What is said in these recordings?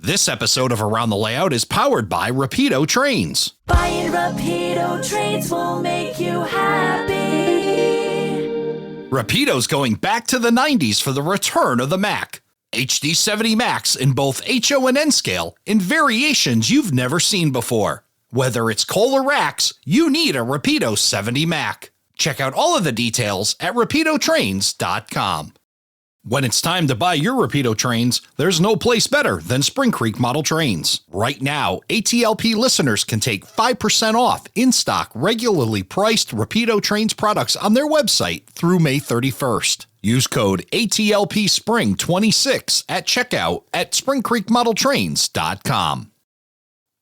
This episode of Around the Layout is powered by Rapido Trains. Buying Rapido Trains will make you happy. Rapido's going back to the 90s for the return of the Mac. HD 70 Macs in both HO and N scale in variations you've never seen before. Whether it's coal or racks, you need a Rapido 70 Mac. Check out all of the details at rapidotrains.com. When it's time to buy your Rapido trains, there's no place better than Spring Creek Model Trains. Right now, ATLP listeners can take 5% off in-stock, regularly priced Rapido Trains products on their website through May 31st. Use code ATLPSPRING26 at checkout at springcreekmodeltrains.com.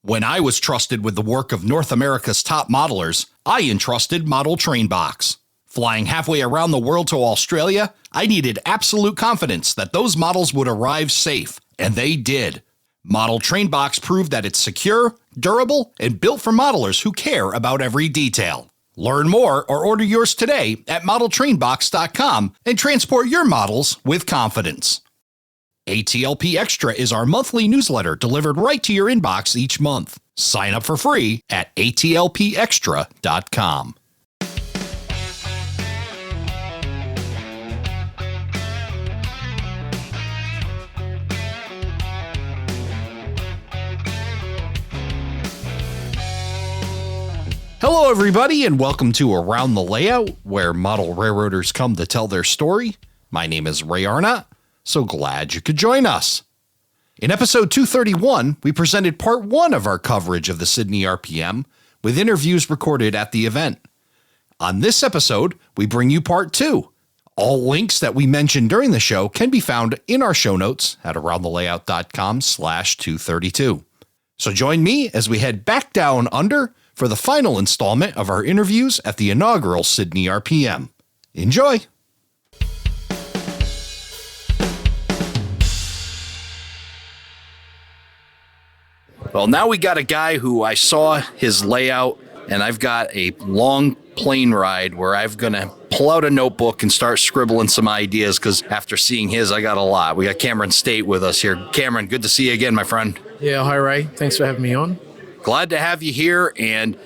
When I was trusted with the work of North America's top modelers, I entrusted Model Train Box. Flying halfway around the world to Australia, I needed absolute confidence that those models would arrive safe, and they did. Model Train Box proved that it's secure, durable, and built for modelers who care about every detail. Learn more or order yours today at modeltrainbox.com and transport your models with confidence. ATLP Extra is our monthly newsletter delivered right to your inbox each month. Sign up for free at atlpextra.com. Hello, everybody, and welcome to Around the Layout, where model railroaders come to tell their story. My name is Ray Arnott, so glad you could join us. In episode 231, we presented part 1 of our coverage of the Sydney RPM, with interviews recorded at the event. On this episode, we bring you part 2. All links that we mentioned during the show can be found in our show notes at aroundthelayout.com/232. So join me as we head back down under for the final installment of our interviews at the inaugural Sydney RPM. Enjoy! Well, now we got a guy who I saw his layout, and I've got a long plane ride where I'm going to pull out a notebook and start scribbling some ideas, because after seeing his, I got a lot. We got Cameron Stait with us here. Cameron, good to see you again, my friend. Yeah, hi, Ray. Thanks for having me on. Glad to have you here, and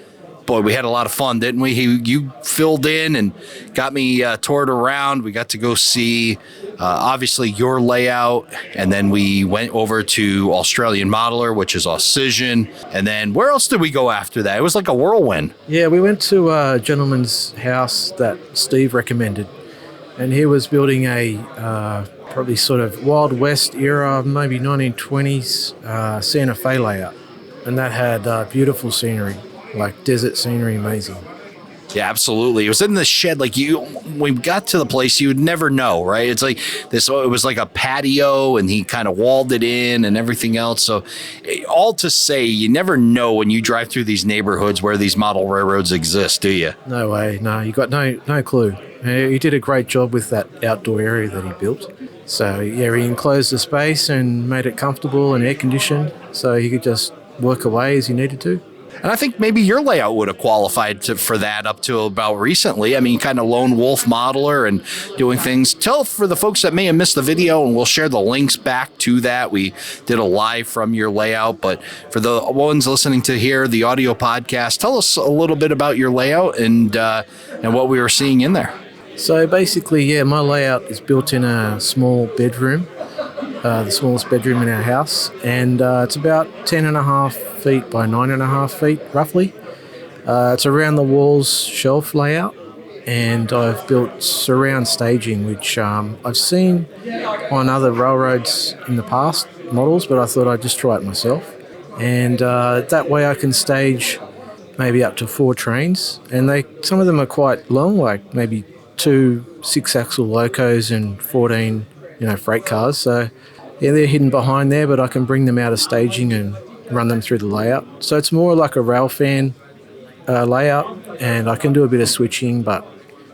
boy, we had a lot of fun, didn't we? You filled in and got me toured around. We got to go see, obviously, your layout, and then we went over to Australian Modeler, which is Aucision, and then where else did we go after that? It was like a whirlwind. Yeah, we went to a gentleman's house that Steve recommended, and he was building a probably sort of Wild West era, maybe 1920s Santa Fe layout, and that had beautiful scenery. Like desert scenery, amazing. Yeah, absolutely. It was in the shed. Like when we got to the place, you would never know, right? It's like this. It was like a patio, and he kind of walled it in and everything else. So, all to say, you never know when you drive through these neighborhoods where these model railroads exist, do you? No way. No, you got no clue. He did a great job with that outdoor area that he built. So yeah, he enclosed the space and made it comfortable and air conditioned, so he could just work away as he needed to. And I think maybe your layout would have qualified for that up to about recently. I mean, kind of lone wolf modeler and doing things. Tell for the folks that may have missed the video, and we'll share the links back to that. We did a live from your layout, but for the ones listening to here, the audio podcast, tell us a little bit about your layout and what we were seeing in there. So basically, yeah, my layout is built in a small bedroom, the smallest bedroom in our house, and it's about 10.5 feet by 9.5 feet, roughly. It's around the walls shelf layout, and I've built surround staging, which I've seen on other railroads in the past, models, but I thought I'd just try it myself. And that way I can stage maybe up to 4 trains, and some of them are quite long, like maybe 2 6-axle locos and 14 freight cars. So yeah, they're hidden behind there, but I can bring them out of staging and run them through the layout. So it's more like a rail fan layout, and I can do a bit of switching, but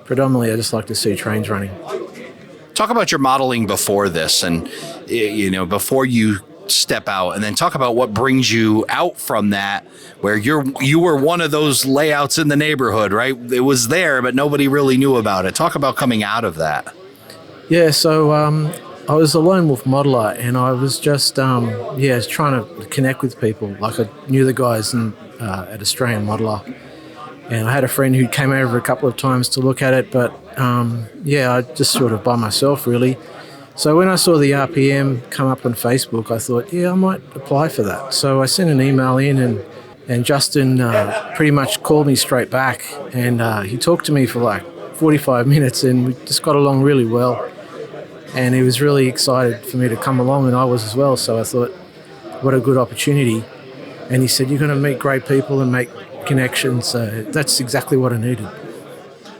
predominantly I just like to see trains running. Talk about your modeling before this, and before you step out, and then talk about what brings you out from that, where you were one of those layouts in the neighborhood, right? It was there, but nobody really knew about it. Talk about coming out of that. Yeah, so I was a lone wolf modeler, and I was just trying to connect with people. Like I knew the guys at Australian Modeler, and I had a friend who came over a couple of times to look at it, but I just sort of by myself really. So when I saw the RPM come up on Facebook, I thought, I might apply for that. So I sent an email in, and Justin pretty much called me straight back, and he talked to me for like 45 minutes, and we just got along really well. And he was really excited for me to come along, and I was as well. So I thought, what a good opportunity. And he said, you're going to meet great people and make connections. So that's exactly what I needed.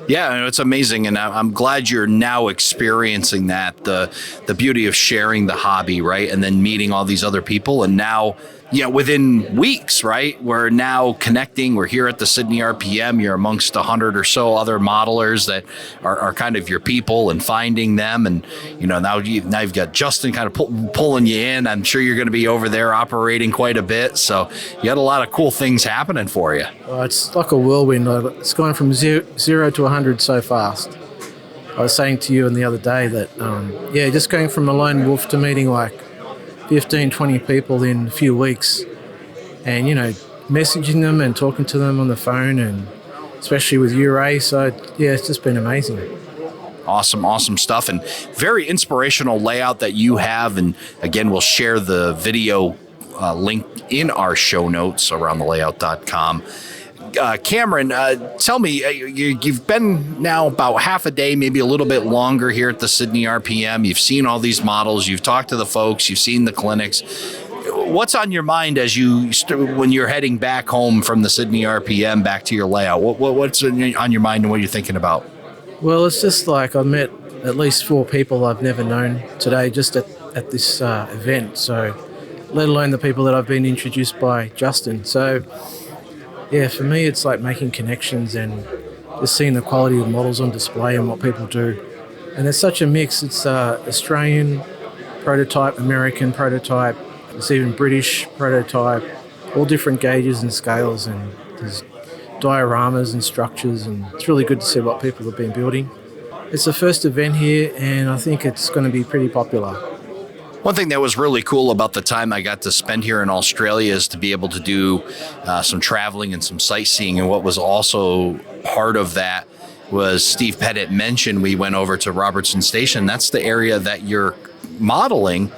Yeah, it's amazing, and I'm glad you're now experiencing that, the beauty of sharing the hobby, right? And then meeting all these other people, and now, within weeks, right? We're now connecting. We're here at the Sydney RPM. You're amongst 100 or so other modelers that are kind of your people, and finding them. And, now you've got Justin kind of pulling you in. I'm sure you're going to be over there operating quite a bit. So you had a lot of cool things happening for you. Well, it's like a whirlwind. It's gone from zero to 100 so fast. I was saying to you the other day that, just going from a lone wolf to meeting like 15, 20 people in a few weeks, and, messaging them and talking to them on the phone, and especially with you, Ray. So, it's just been amazing. Awesome stuff, and very inspirational layout that you have. And again, we'll share the video link in our show notes around thelayout.com. Cameron, tell me, you've been now about half a day, maybe a little bit longer here at the Sydney RPM. You've seen all these models. You've talked to the folks. You've seen the clinics. What's on your mind as when you're heading back home from the Sydney RPM back to your layout? What's on your mind, and what are you thinking about? Well, it's just like I met at least 4 people I've never known today just at this event. So, let alone the people that I've been introduced by Justin. So, for me, it's like making connections and just seeing the quality of models on display and what people do. And it's such a mix. It's Australian prototype, American prototype, it's even British prototype, all different gauges and scales, and there's dioramas and structures, and it's really good to see what people have been building. It's the first event here, and I think it's going to be pretty popular. One thing that was really cool about the time I got to spend here in Australia is to be able to do some traveling and some sightseeing. And what was also part of that was Steve Pettit mentioned we went over to Robertson Station. That's the area that you're modeling.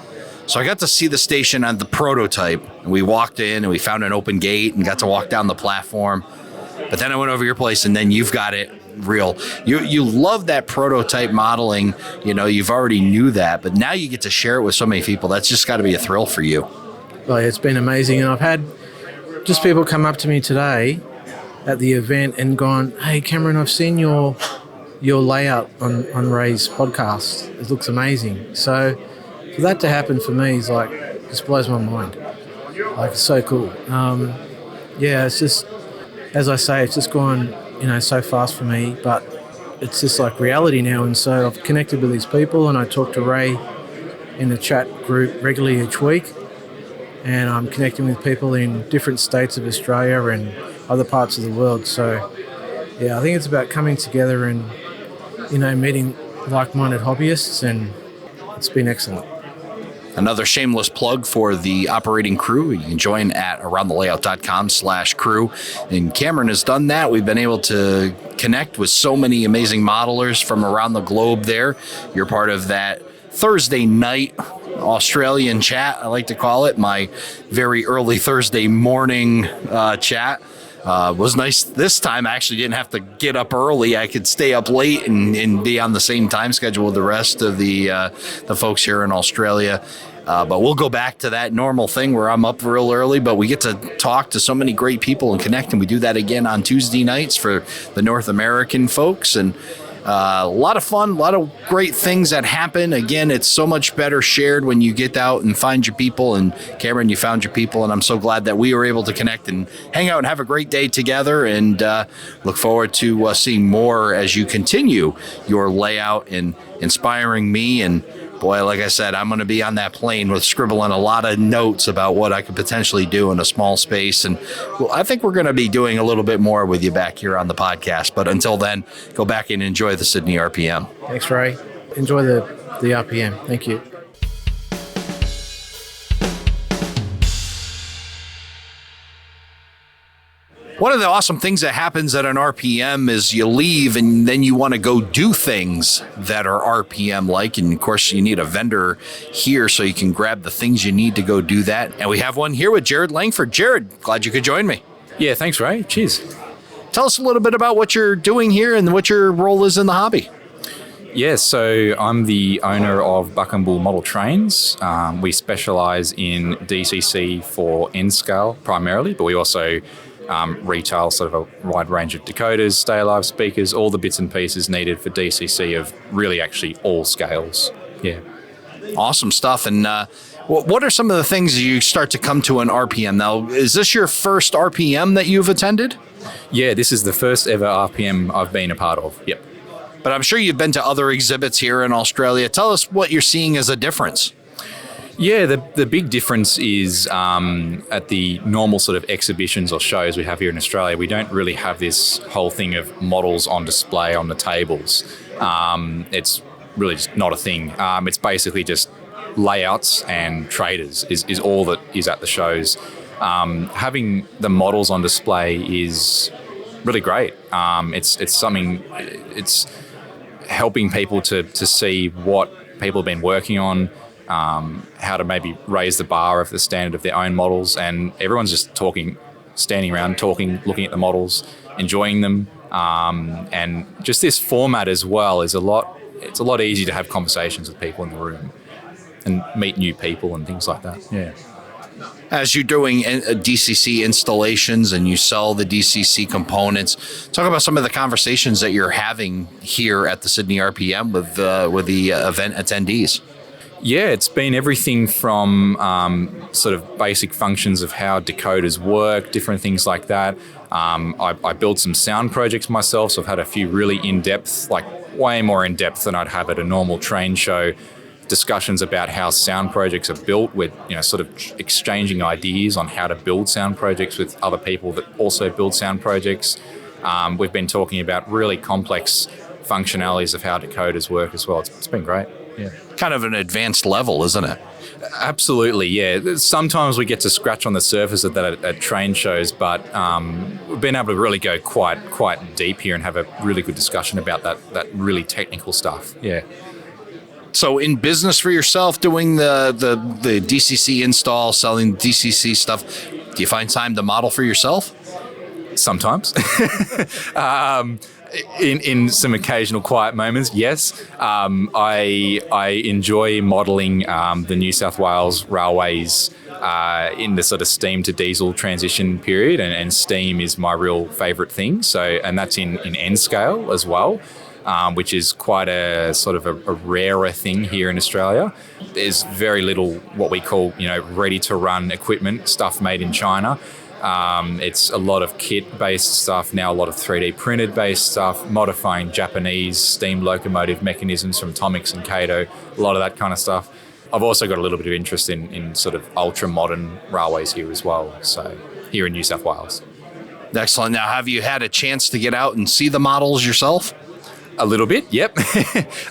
So I got to see the station on the prototype. And we walked in and we found an open gate and got to walk down the platform. But then I went over your place, and then you've got it real. You love that prototype modeling. You've already knew that, but now you get to share it with so many people. That's just got to be a thrill for you. Well, it's been amazing, and I've had just people come up to me today at the event and gone, "Hey, Cameron, I've seen your layout on Ray's podcast. It looks amazing." So for that to happen for me is like, just blows my mind. Like, it's so cool. It's just, as I say, it's just gone, so fast for me, but it's just like reality now. And so I've connected with these people, and I talk to Ray in the chat group regularly each week, and I'm connecting with people in different states of Australia and other parts of the world. So I think it's about coming together and, meeting like-minded hobbyists, and it's been excellent. Another shameless plug for the operating crew. You can join at aroundthelayout.com/crew. And Cameron has done that. We've been able to connect with so many amazing modelers from around the globe there. You're part of that Thursday night Australian chat, I like to call it, my very early Thursday morning chat. Was nice this time. I actually didn't have to get up early. I could stay up late and be on the same time schedule with the rest of the folks here in Australia. But we'll go back to that normal thing where I'm up real early, but we get to talk to so many great people and connect, and we do that again on Tuesday nights for the North American folks. And a lot of fun, a lot of great things that happen. Again, it's so much better shared when you get out and find your people. And Cameron, you found your people, and I'm so glad that we were able to connect and hang out and have a great day together. And look forward to seeing more as you continue your layout and inspiring me. And boy, like I said, I'm going to be on that plane with scribbling a lot of notes about what I could potentially do in a small space. And well, I think we're going to be doing a little bit more with you back here on the podcast. But until then, go back and enjoy the Sydney RPM. Thanks, Ray. Enjoy the RPM. Thank you. One of the awesome things that happens at an RPM is you leave and then you want to go do things that are RPM-like. And, of course, you need a vendor here so you can grab the things you need to go do that. And we have one here with Jarryd Langford. Jarryd, glad you could join me. Yeah, thanks, Ray. Cheers. Tell us a little bit about what you're doing here and what your role is in the hobby. Yeah, so I'm the owner of Buck and Bull Model Trains. We specialise in DCC for N-scale primarily, but we also retail sort of a wide range of decoders, stay alive speakers, all the bits and pieces needed for DCC of really actually all scales. Yeah. Awesome stuff. And what are some of the things you start to come to an RPM? Now, is this your first RPM that you've attended? Yeah, this is the first ever RPM I've been a part of. Yep. But I'm sure you've been to other exhibits here in Australia. Tell us what you're seeing as a difference. Yeah, the big difference is at the normal sort of exhibitions or shows we have here in Australia, we don't really have this whole thing of models on display on the tables. It's really just not a thing. It's basically just layouts and traders is all that is at the shows. Having the models on display is really great. It's something, it's helping people to see what people have been working on, how to maybe raise the bar of the standard of their own models, and everyone's just talking, standing around, talking, looking at the models, enjoying them, and just this format as well is it's a lot easier to have conversations with people in the room and meet new people and things like that. Yeah. As you're doing DCC installations and you sell the DCC components, talk about some of the conversations that you're having here at the Sydney RPM with the event attendees. Yeah, it's been everything from sort of basic functions of how decoders work, different things like that. I built some sound projects myself, so I've had a few really in-depth, like way more in-depth than I'd have at a normal train show, discussions about how sound projects are built with, sort of exchanging ideas on how to build sound projects with other people that also build sound projects. We've been talking about really complex functionalities of how decoders work as well. It's been great. Yeah. Kind of an advanced level, isn't it? Absolutely, yeah. Sometimes we get to scratch on the surface of that at train shows, but we've been able to really go quite deep here and have a really good discussion about that really technical stuff. Yeah. So in business for yourself, doing the DCC install, selling DCC stuff, do you find time to model for yourself? Sometimes. In some occasional quiet moments, yes. I enjoy modelling the New South Wales railways in the sort of steam to diesel transition period, and steam is my real favourite thing. So, and that's in N scale as well, which is quite a sort of a rarer thing here in Australia. There's very little what we call, ready to run equipment, stuff made in China. It's a lot of kit-based stuff now, a lot of 3D printed-based stuff, modifying Japanese steam locomotive mechanisms from Tomix and Kato, a lot of that kind of stuff. I've also got a little bit of interest in sort of ultra-modern railways here as well, so here in New South Wales. Excellent. Now, have you had a chance to get out and see the models yourself? A little bit, yep.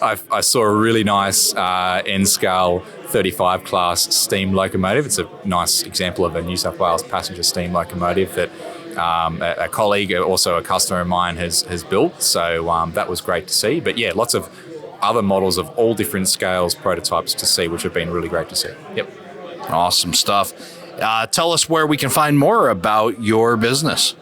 I saw a really nice N-scale 35 class steam locomotive. It's a nice example of a New South Wales passenger steam locomotive that a colleague, also a customer of mine, has built. So that was great to see. But yeah, lots of other models of all different scales, prototypes to see, which have been really great to see. Yep. Awesome stuff. Tell us where we can find more about your business.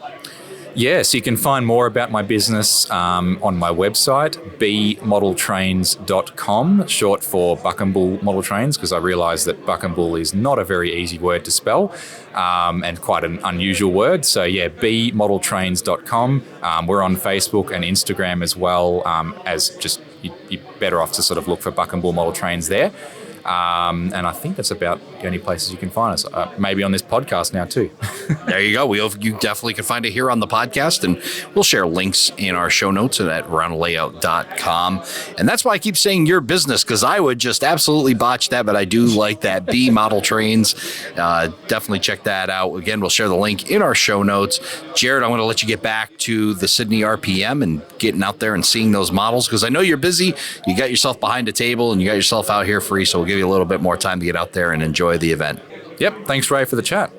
Yes, you can find more about my business on my website, bmodeltrains.com, short for Buck and Bull Model Trains, because I realise that Buck and Bull is not a very easy word to spell and quite an unusual word. So yeah, bmodeltrains.com. We're on Facebook and Instagram as well, as just you're better off to sort of look for Buck and Bull Model Trains there. And I think that's about the only places you can find us. Maybe on this podcast now too. There you go. You definitely can find it here on the podcast, and we'll share links in our show notes at roundlayout.com. And that's why I keep saying your business, because I would just absolutely botch that, but I do like that. B Model Trains. Definitely check that out. Again, we'll share the link in our show notes. Jarryd, I want to let you get back to the Sydney RPM and getting out there and seeing those models, because I know you're busy. You got yourself behind a table and you got yourself out here free, so we'll give you a little bit more time to get out there and enjoy the event. Yep. Thanks, Ray, for the chat.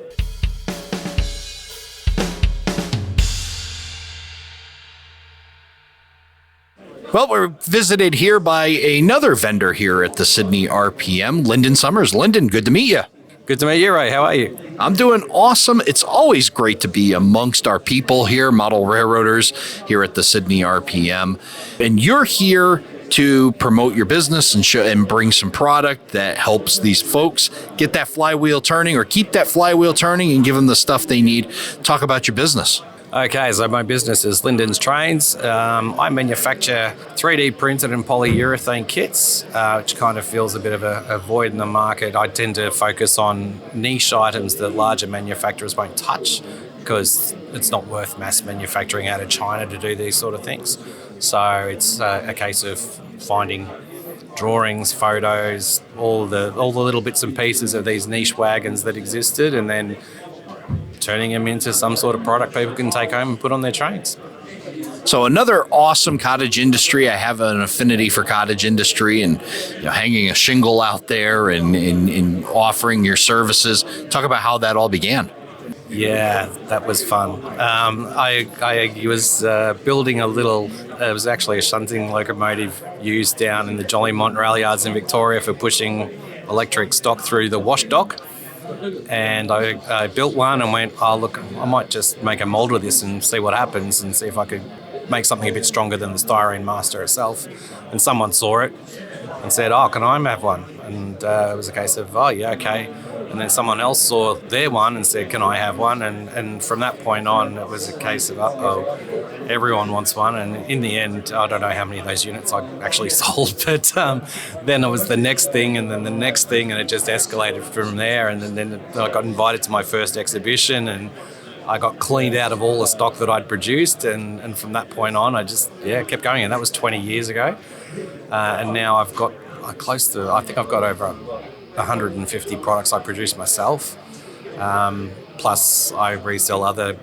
Well, we're visited here by another vendor here at the Sydney RPM, Lyndon Summers. Lyndon, good to meet you. Good to meet you, Ray. How are you? I'm doing awesome. It's always great to be amongst our people here, model railroaders here at the Sydney RPM. And you're here to promote your business and show and bring some product that helps these folks get that flywheel turning or keep that flywheel turning and give them the stuff they need. Talk about your business. Okay, so my business is Lyndon's Trains. I manufacture 3D printed and polyurethane kits, which kind of fills a bit of a void in the market. I tend to focus on niche items that larger manufacturers won't touch because it's not worth mass manufacturing out of China to do these sort of things. So it's a case of finding drawings, photos, all the little bits and pieces of these niche wagons that existed, and then turning them into some sort of product people can take home and put on their trains. So another awesome cottage industry. I have an affinity for cottage industry and hanging a shingle out there and offering your services. Talk about how that all began. Yeah, that was fun. I was building a little, it was actually a shunting locomotive used down in the Jollymont rail yards in Victoria for pushing electric stock through the wash dock. And I built one and went, oh, look, I might just make a mould of this and see what happens and see if I could make something a bit stronger than the styrene master itself. And someone saw it and said, oh, can I have one? And it was a case of, oh, yeah, okay. And then someone else saw their one and said, can I have one? And from that point on, it was a case of, everyone wants one. And in the end, I don't know how many of those units I actually sold, but then it was the next thing and then the next thing, and it just escalated from there. And then I got invited to my first exhibition, and I got cleaned out of all the stock that I'd produced. And from that point on, I just, kept going. And that was 20 years ago. And now I've got I think I've got over 150 products I produce myself. Plus I resell other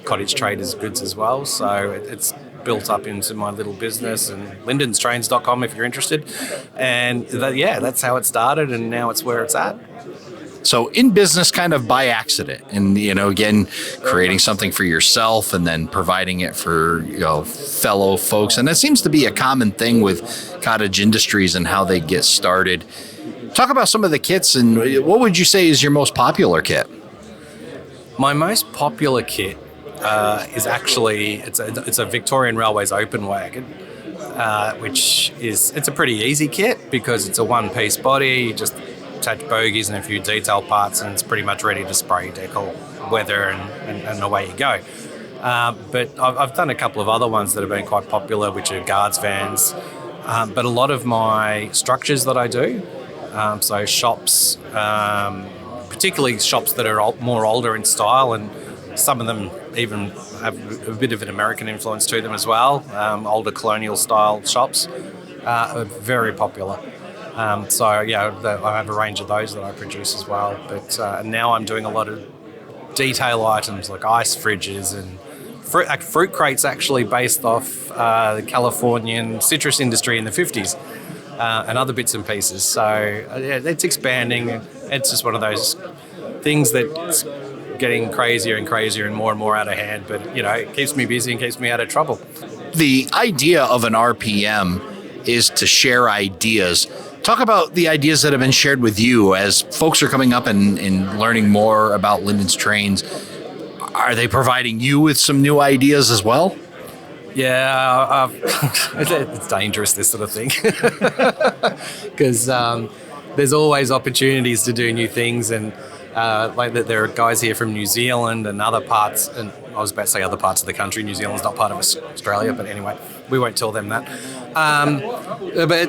cottage traders' goods as well. So it's built up into my little business, and lyndonstrains.com if you're interested. And that's how it started, and now it's where it's at. So in business kind of by accident, and again, creating something for yourself and then providing it for fellow folks. And that seems to be a common thing with cottage industries and how they get started. Talk about some of the kits, and what would you say is your most popular kit? My most popular kit is actually it's a Victorian Railways open wagon, which it's a pretty easy kit because it's a one-piece body. You just attach bogies and a few detail parts, and it's pretty much ready to spray, decal, weather, and away you go. But I've done a couple of other ones that have been quite popular, which are guards vans. But a lot of my structures that I do, so shops, particularly shops that are more older in style, and some of them even have a bit of an American influence to them as well, older colonial style shops, are very popular. So I have a range of those that I produce as well. But now I'm doing a lot of detail items like ice fridges and fruit crates, actually based off the Californian citrus industry in the 50s, and other bits and pieces. So it's expanding. It's just one of those things that's getting crazier and crazier and more out of hand. But it keeps me busy and keeps me out of trouble. The idea of an RPM is to share ideas. Talk about the ideas that have been shared with you as folks are coming up and learning more about Lyndon's Trains. Are they providing you with some new ideas as well? Yeah, it's dangerous, this sort of thing, because there's always opportunities to do new things, and there are guys here from New Zealand and other parts, and I was about to say other parts of the country. New Zealand's not part of Australia, but anyway, we won't tell them that.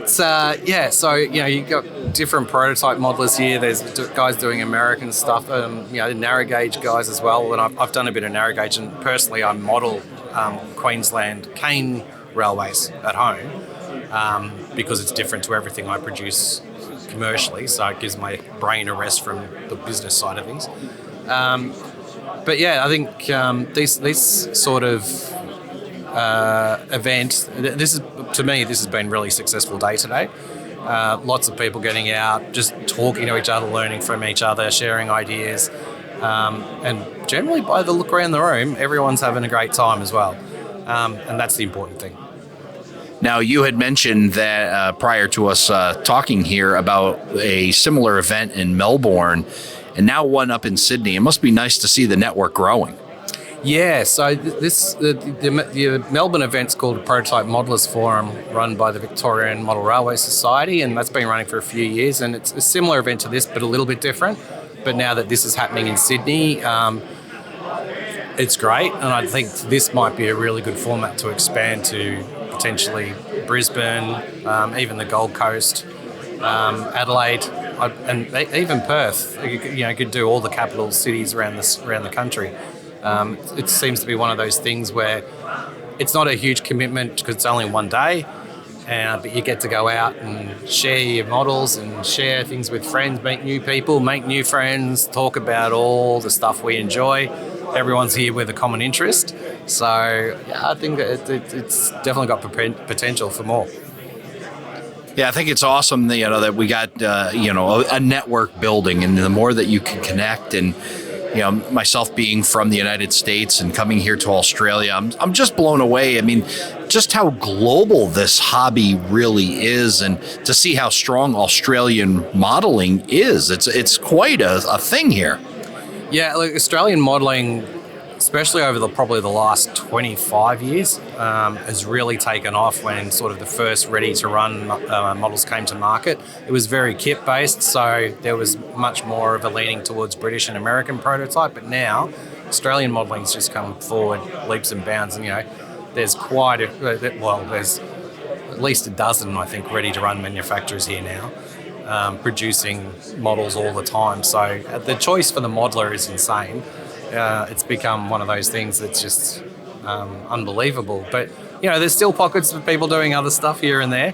So you've got different prototype modelers here. There's guys doing American stuff, narrow gauge guys as well. And I've done a bit of narrow gauge, and personally I model Queensland cane railways at home because it's different to everything I produce commercially, so it gives my brain a rest from the business side of things. I think this sort of event, this has been a really successful day today. Lots of people getting out, just talking to each other, learning from each other, sharing ideas, and generally by the look around the room, everyone's having a great time as well, and that's the important thing. Now, you had mentioned that prior to us talking here about a similar event in Melbourne and now one up in Sydney. It must be nice to see the network growing. Yeah, so the Melbourne event's called the Prototype Modelers Forum, run by the Victorian Model Railway Society, and that's been running for a few years, and it's a similar event to this, but a little bit different. But now that this is happening in Sydney, it's great, and I think this might be a really good format to expand to potentially Brisbane, even the Gold Coast, Adelaide, and even Perth. You could do all the capital cities around the country. It seems to be one of those things where it's not a huge commitment because it's only one day, but you get to go out and share your models and share things with friends, meet new people, make new friends, talk about all the stuff we enjoy. Everyone's here with a common interest. So yeah, I think it's definitely got potential for more. Yeah, I think it's awesome that we got a network building, and the more that you can connect, and myself being from the United States and coming here to Australia, I'm just blown away. I mean, just how global this hobby really is, and to see how strong Australian modeling is. It's quite a thing here. Yeah, look, Australian modelling, especially over probably the last 25 years, has really taken off when sort of the first ready-to-run models came to market. It was very kit-based, so there was much more of a leaning towards British and American prototype, but now Australian modelling's just come forward leaps and bounds, and there's there's at least a dozen, I think, ready-to-run manufacturers here now. Producing models all the time. So the choice for the modeler is insane. It's become one of those things that's just unbelievable. But, there's still pockets of people doing other stuff here and there,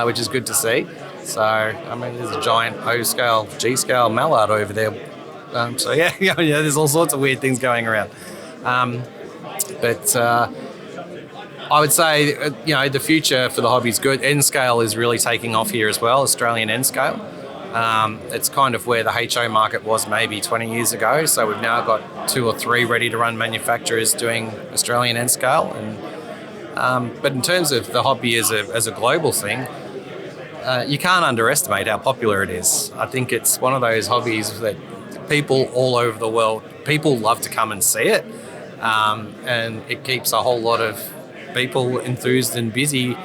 which is good to see. So, I mean, there's a giant O-scale, G-scale mallard over there. There's all sorts of weird things going around. But I would say, the future for the hobby is good. N-scale is really taking off here as well, Australian N-scale. It's kind of where the HO market was maybe 20 years ago. So we've now got 2 or 3 ready-to-run manufacturers doing Australian N-scale. But in terms of the hobby as a global thing, you can't underestimate how popular it is. I think it's one of those hobbies that people all over the world, people love to come and see it. And it keeps a whole lot of people enthused and busy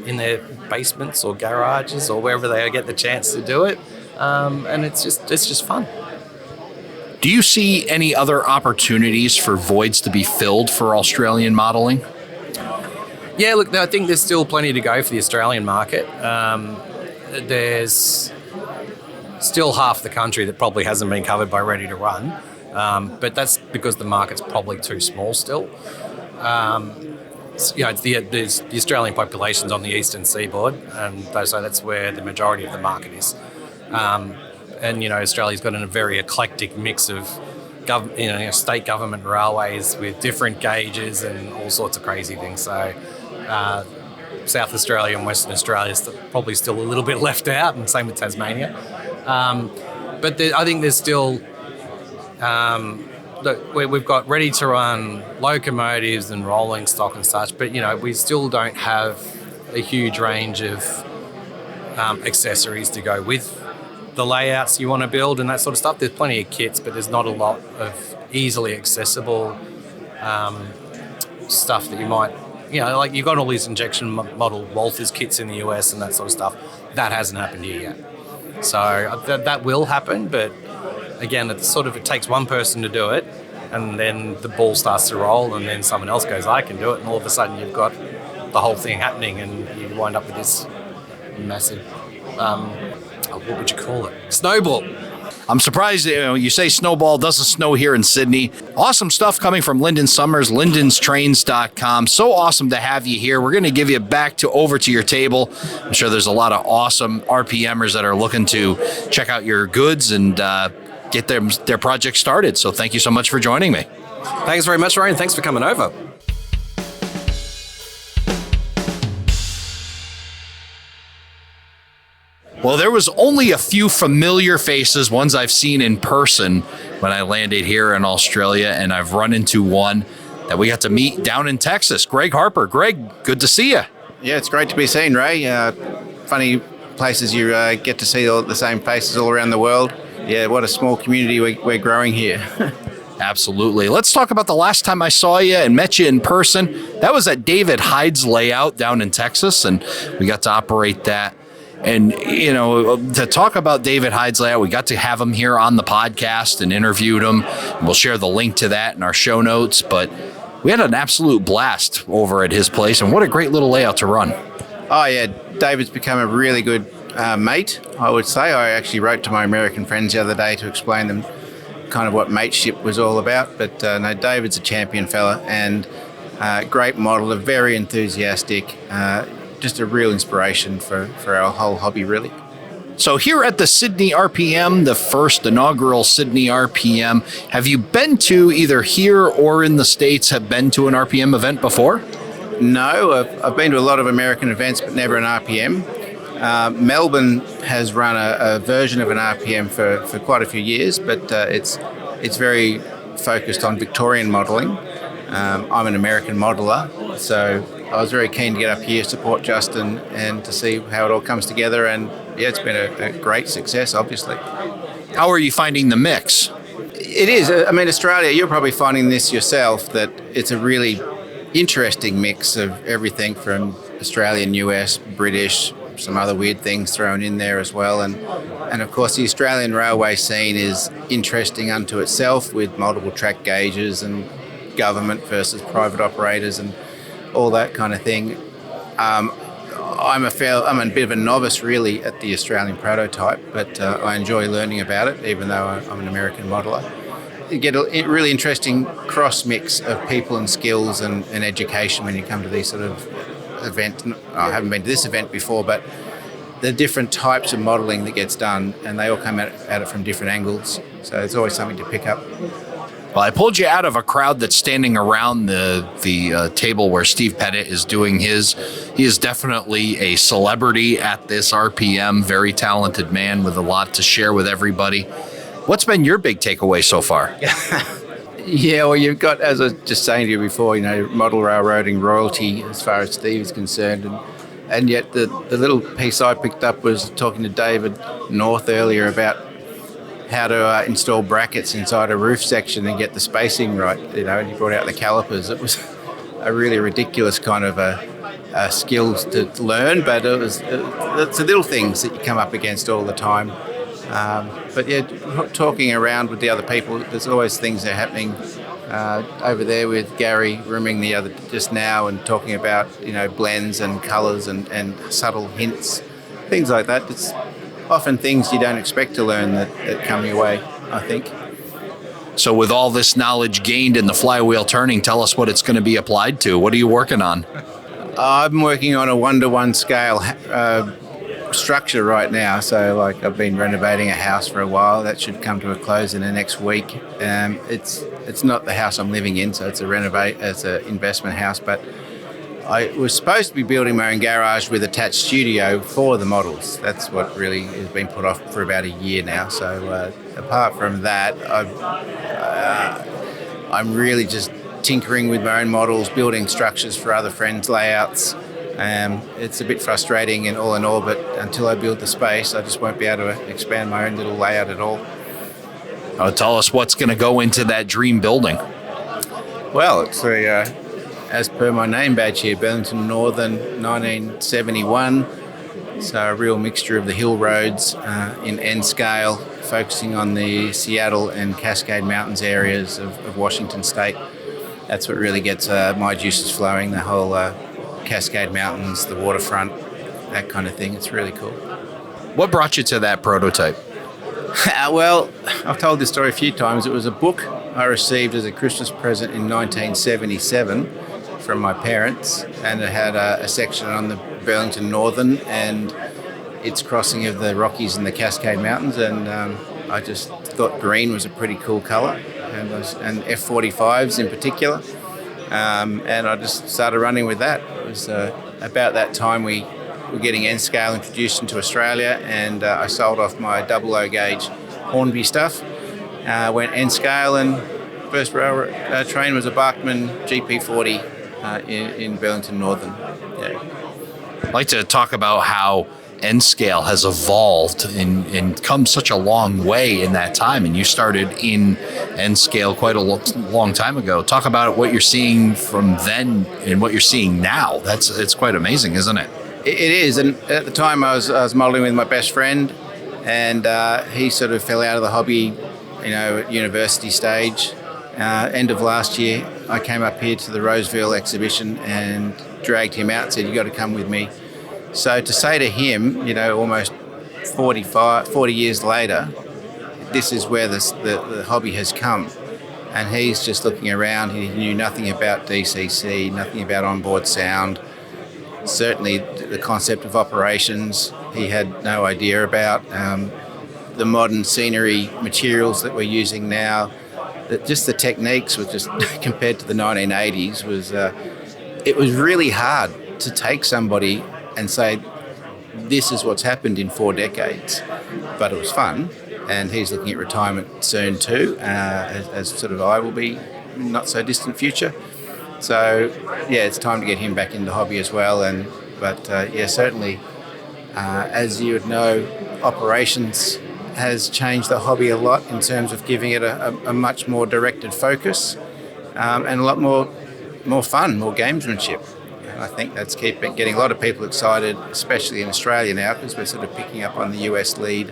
in their basements or garages or wherever they get the chance to do it, and it's just fun. Do you see any other opportunities for voids to be filled for Australian modeling? Yeah, look, I think there's still plenty to go for the Australian market. There's still half the country that probably hasn't been covered by Ready to Run, but that's because the market's probably too small still. It's the Australian population's on the eastern seaboard, and so that's where the majority of the market is. And Australia's got a very eclectic mix of state government railways with different gauges and all sorts of crazy things. So South Australia and Western Australia is probably still a little bit left out, and same with Tasmania. But I think there's still we've got ready-to-run locomotives and rolling stock and such, but we still don't have a huge range of accessories to go with the layouts you want to build and that sort of stuff. There's plenty of kits, but there's not a lot of easily accessible stuff that you might, like you've got all these injection model Walthers kits in the US and that sort of stuff. That hasn't happened here yet. So that will happen, but again, it takes one person to do it, and then the ball starts to roll, and then someone else goes, I can do it, and all of a sudden you've got the whole thing happening, and you wind up with this massive, what would you call it? Snowball. I'm surprised you say snowball. Doesn't snow here in Sydney. Awesome stuff coming from Lyndon Summers, lyndonstrains.com. So awesome to have you here. We're going to give you over to your table. I'm sure there's a lot of awesome RPMers that are looking to check out your goods and get their project started. So thank you so much for joining me. Thanks very much, Ryan. Thanks for coming over. Well, there was only a few familiar faces, ones I've seen in person when I landed here in Australia, and I've run into one that we got to meet down in Texas, Greg Harper. Greg, good to see you. Yeah, it's great to be seen, Ray. Funny places you get to see all the same faces all around the world. Yeah, what a small community we're growing here. Absolutely. Let's talk about the last time I saw you and met you in person. That was at David Hyde's layout down in Texas, and we got to operate that. And, you know, to talk about David Hyde's layout, we got to have him here on the podcast and interviewed him. We'll share the link to that in our show notes, but we had an absolute blast over at his place, and what a great little layout to run. Oh, yeah, David's become a really good mate, I would say. I actually wrote to my American friends the other day to explain them kind of what mateship was all about. But no, David's a champion fella and great modeler, very enthusiastic, just a real inspiration for our whole hobby, really. So here at the Sydney RPM, the first inaugural Sydney RPM, have you been to either here or in the States, have been to an RPM event before? No, I've been to a lot of American events, but never an RPM. Melbourne has run a version of an RPM for quite a few years, but it's very focused on Victorian modelling. I'm an American modeller, so I was very keen to get up here, support Justin, and to see how it all comes together. And yeah, it's been a great success, obviously. How are you finding the mix? It is. I mean, Australia, you're probably finding this yourself, that it's a really interesting mix of everything from Australian, US, British, some other weird things thrown in there as well. And of course, the Australian railway scene is interesting unto itself, with multiple track gauges and government versus private operators and all that kind of thing. I'm a bit of a novice really at the Australian prototype, but I enjoy learning about it, even though I'm an American modeller. You get a really interesting cross mix of people and skills and education when you come to these sort of events. I haven't been to this event before, but the different types of modelling that gets done, and they all come at it from different angles. So it's always something to pick up. Well, I pulled you out of a crowd that's standing around the table where Steve Pettit is doing his. He is definitely a celebrity at this RPM, very talented man with a lot to share with everybody. What's been your big takeaway so far? Yeah, well, you've got, as I was just saying to you before, model railroading royalty as far as Steve is concerned. And yet the little piece I picked up was talking to David North earlier about how to install brackets inside a roof section and get the spacing right. And he brought out the calipers. It was a really ridiculous kind of a skill to learn, but it's the little things that you come up against all the time. But yeah, talking around with the other people, there's always things that are happening over there with Gary rooming just now and talking about blends and colours and subtle hints, things like that. It's often things you don't expect to learn that come your way, I think. So with all this knowledge gained in the flywheel turning, tell us what it's going to be applied to. What are you working on? I'm working on a 1-to-1 scale structure right now. So I've been renovating a house for a while. That should come to a close in the next week. It's not the house I'm living in, so it's an investment house, but I was supposed to be building my own garage with attached studio for the models. That's what really has been put off for about a year now. So apart from that, I'm really just tinkering with my own models, building structures for other friends' layouts. It's a bit frustrating in all, but until I build the space, I just won't be able to expand my own little layout at all. Tell us what's going to go into that dream building. Well, it's as per my name badge here, Burlington Northern, 1971. So a real mixture of the hill roads in N scale, focusing on the Seattle and Cascade Mountains areas of Washington State. That's what really gets my juices flowing, the whole Cascade Mountains, the waterfront, that kind of thing. It's really cool. What brought you to that prototype? Well, I've told this story a few times. It was a book I received as a Christmas present in 1977 from my parents, and it had a section on the Burlington Northern and its crossing of the Rockies and the Cascade Mountains, and I just thought green was a pretty cool colour, and F-45s in particular, and I just started running with that. It was about that time we were getting N-scale introduced into Australia, and I sold off my 00 gauge Hornby stuff, went N-scale, and first train was a Bachmann GP40 in Burlington Northern. Yeah. I'd like to talk about how N-Scale has evolved and come such a long way in that time. And you started in N-Scale quite a long time ago. Talk about what you're seeing from then and what you're seing now. It's quite amazing, isn't it? It is, and at the time I was modelling with my best friend, and he sort of fell out of the hobby, at university stage. End of last year, I came up here to the Roseville exhibition and dragged him out and said, "You got to come with me." So to say to him, almost 40 years later, this is where the hobby has come. And he's just looking around. He knew nothing about DCC, nothing about onboard sound. Certainly the concept of operations, he had no idea about. The modern scenery materials that we're using now, just the techniques were just, compared to the 1980s, it was really hard to take somebody and say, this is what's happened in 4 decades. But it was fun, and he's looking at retirement soon too, as sort of I will be in not so distant future. So, it's time to get him back in the hobby as well. But certainly, as you would know, operations has changed the hobby a lot in terms of giving it a much more directed focus, and a lot more fun, more gamesmanship. I think that's getting a lot of people excited, especially in Australia now, because we're sort of picking up on the US lead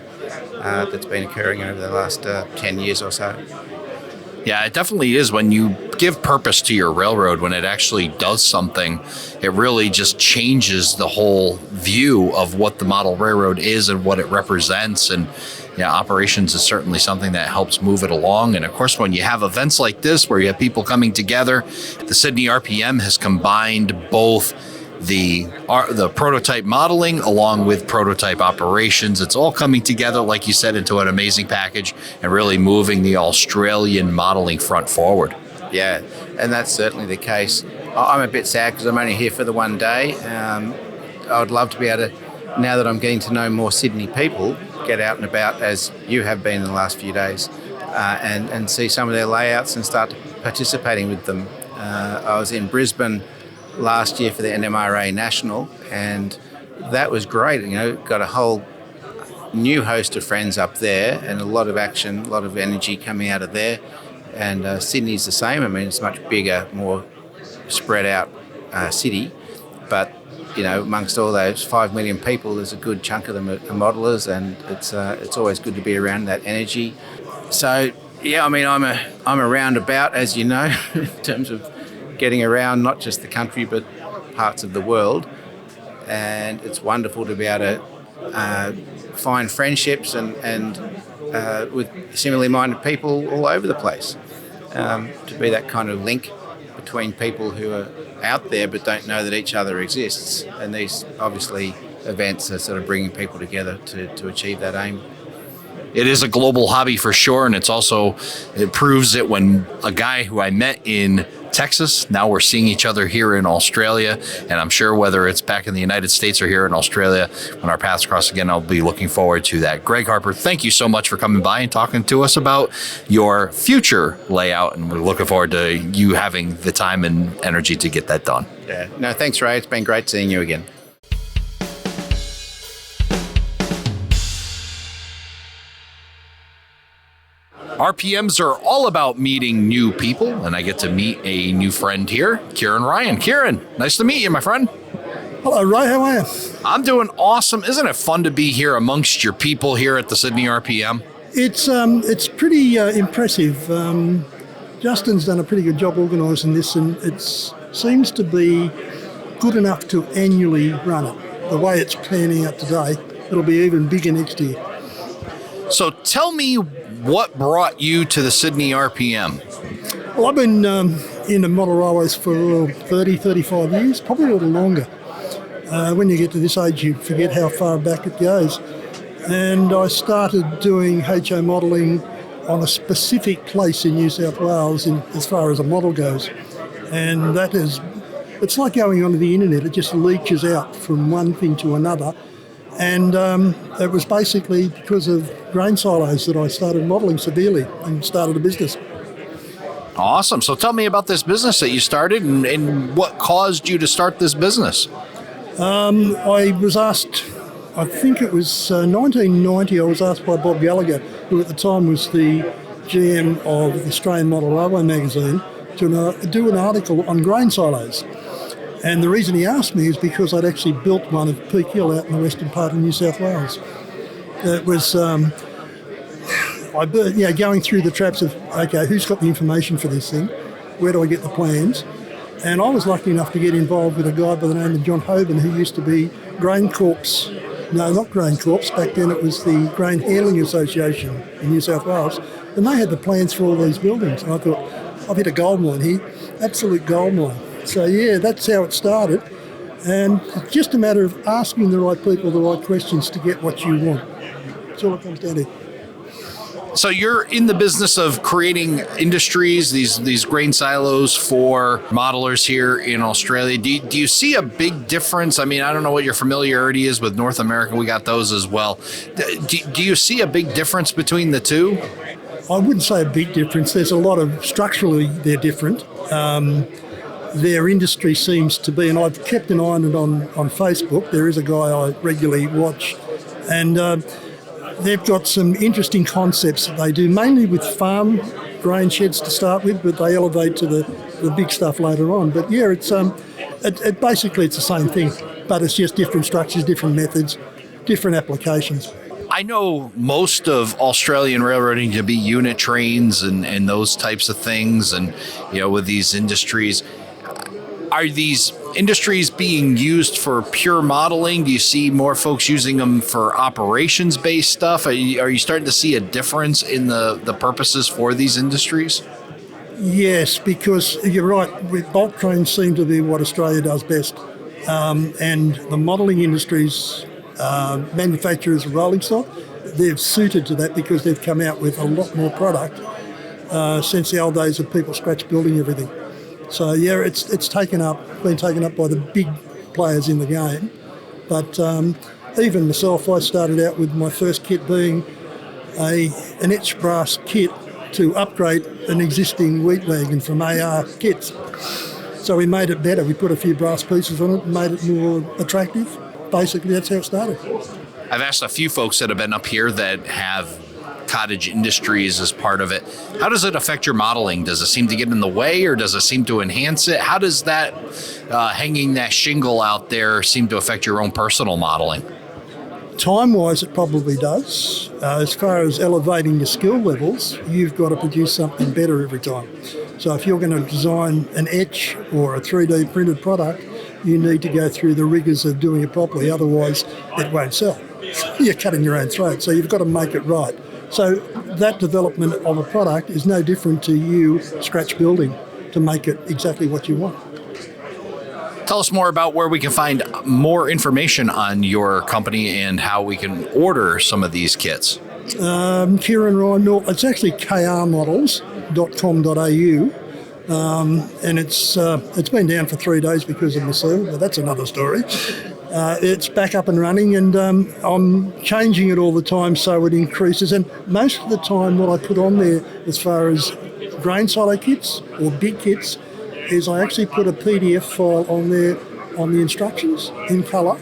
that's been occurring over the last 10 years or so. Yeah, it definitely is. When you give purpose to your railroad, when it actually does something, it really just changes the whole view of what the model railroad is and what it represents. And operations is certainly something that helps move it along. And of course, when you have events like this, where you have people coming together, the Sydney RPM has combined both the prototype modeling along with prototype operations. It's all coming together, like you said, into an amazing package and really moving the Australian modeling front forward. Yeah, and that's certainly the case. I'm a bit sad because I'm only here for the one day. I would love to be able to, now that I'm getting to know more Sydney people, get out and about as you have been in the last few days, and see some of their layouts and start participating with them. I was in Brisbane last year for the NMRA National, and that was great. Got a whole new host of friends up there, and a lot of action, a lot of energy coming out of there. And Sydney's the same. I mean, it's a much bigger, more spread out city, but amongst all those 5 million people, there's a good chunk of them are modelers, and it's always good to be around that energy. So I'm a roundabout, as you know, in terms of getting around not just the country but parts of the world, and it's wonderful to be able to find friendships and with similarly minded people all over the place, to be that kind of link between people who are out there but don't know that each other exists. And these obviously events are sort of bringing people together to achieve that aim. It is a global hobby for sure, and it proves it when a guy who I met in Texas, now we're seeing each other here in Australia, and I'm sure whether it's back in the United States or here in Australia, when our paths cross again, I'll be looking forward to that. Greg Harper, thank you so much for coming by and talking to us about your future layout, and we're looking forward to you having the time and energy to get that done. Yeah. No, thanks, Ray. It's been great seeing you again. RPMs are all about meeting new people, and I get to meet a new friend here, Kieran Ryan. Kieran, nice to meet you, my friend. Hello, Ray. How are you? I'm doing awesome. Isn't it fun to be here amongst your people here at the Sydney RPM? It's pretty impressive. Justin's done a pretty good job organising this, and it seems to be good enough to annually run it. The way it's panning out today, it'll be even bigger next year. So tell me what brought you to the Sydney RPM? Well, I've been in the model railways for 30, 35 years, probably a little longer. When you get to this age, you forget how far back it goes. And I started doing HO modelling on a specific place in New South Wales as far as a model goes. And it's like going onto the internet. It just leaches out from one thing to another. And it was basically because of grain silos that I started modelling severely and started a business. Awesome. So tell me about this business that you started and what caused you to start this business. I was asked, I think it was 1990, I was asked by Bob Gallagher, who at the time was the GM of the Australian Model Railway magazine, to do an article on grain silos. And the reason he asked me is because I'd actually built one at Peak Hill out in the western part of New South Wales. It was, going through the traps of, okay, who's got the information for this thing? Where do I get the plans? And I was lucky enough to get involved with a guy by the name of John Hoban, who used to be Grain Corp's, no, not Grain Corp's, back then it was the Grain Handling Association in New South Wales, and they had the plans for all these buildings. And I thought, I've hit a gold mine here, absolute gold mine. So yeah, that's how it started. And it's just a matter of asking the right people the right questions to get what you want. That's all it comes down to. So you're in the business of creating industries, these grain silos for modelers here in Australia. Do you see a big difference? I mean, I don't know what your familiarity is with North America. We got those as well. Do you see a big difference between the two? I wouldn't say a big difference. There's a lot of, structurally, they're different. Their industry seems to be, and I've kept an eye on it on Facebook. There is a guy I regularly watch, and they've got some interesting concepts that they do, mainly with farm grain sheds to start with, but they elevate to the big stuff later on. But yeah, it's basically it's the same thing, but it's just different structures, different methods, different applications. I know most of Australian railroading to be unit trains and those types of things, and with these industries. Are these industries being used for pure modeling? Do you see more folks using them for operations-based stuff? Are you starting to see a difference in the purposes for these industries? Yes, because you're right. Bulk trains seem to be what Australia does best. And the modelling industries, manufacturers of rolling stock, they've suited to that because they've come out with a lot more product since the old days of people scratch building everything. So yeah, it's been taken up by the big players in the game. But even myself, I started out with my first kit being an etched brass kit to upgrade an existing wheat wagon from AR kits. So we made it better. We put a few brass pieces on it and made it more attractive. Basically, that's how it started. I've asked a few folks that have been up here that have cottage industries as part of it. How does it affect your modeling? Does it seem to get in the way, or does it seem to enhance it? How does that hanging that shingle out there seem to affect your own personal modeling? Time-wise, it probably does. As far as elevating your skill levels, you've got to produce something better every time. So if you're going to design an etch or a 3D printed product, you need to go through the rigours of doing it properly, otherwise it won't sell. You're cutting your own throat, so you've got to make it right. So that development of a product is no different to you scratch building to make it exactly what you want. Tell us more about where we can find more information on your company and how we can order some of these kits. Kieran Ryan, it's actually krmodels.com.au. And it's been down for 3 days because of my server, but that's another story. It's back up and running, and I'm changing it all the time so it increases. And most of the time what I put on there as far as grain silo kits or big kits is I actually put a PDF file on there on the instructions in colour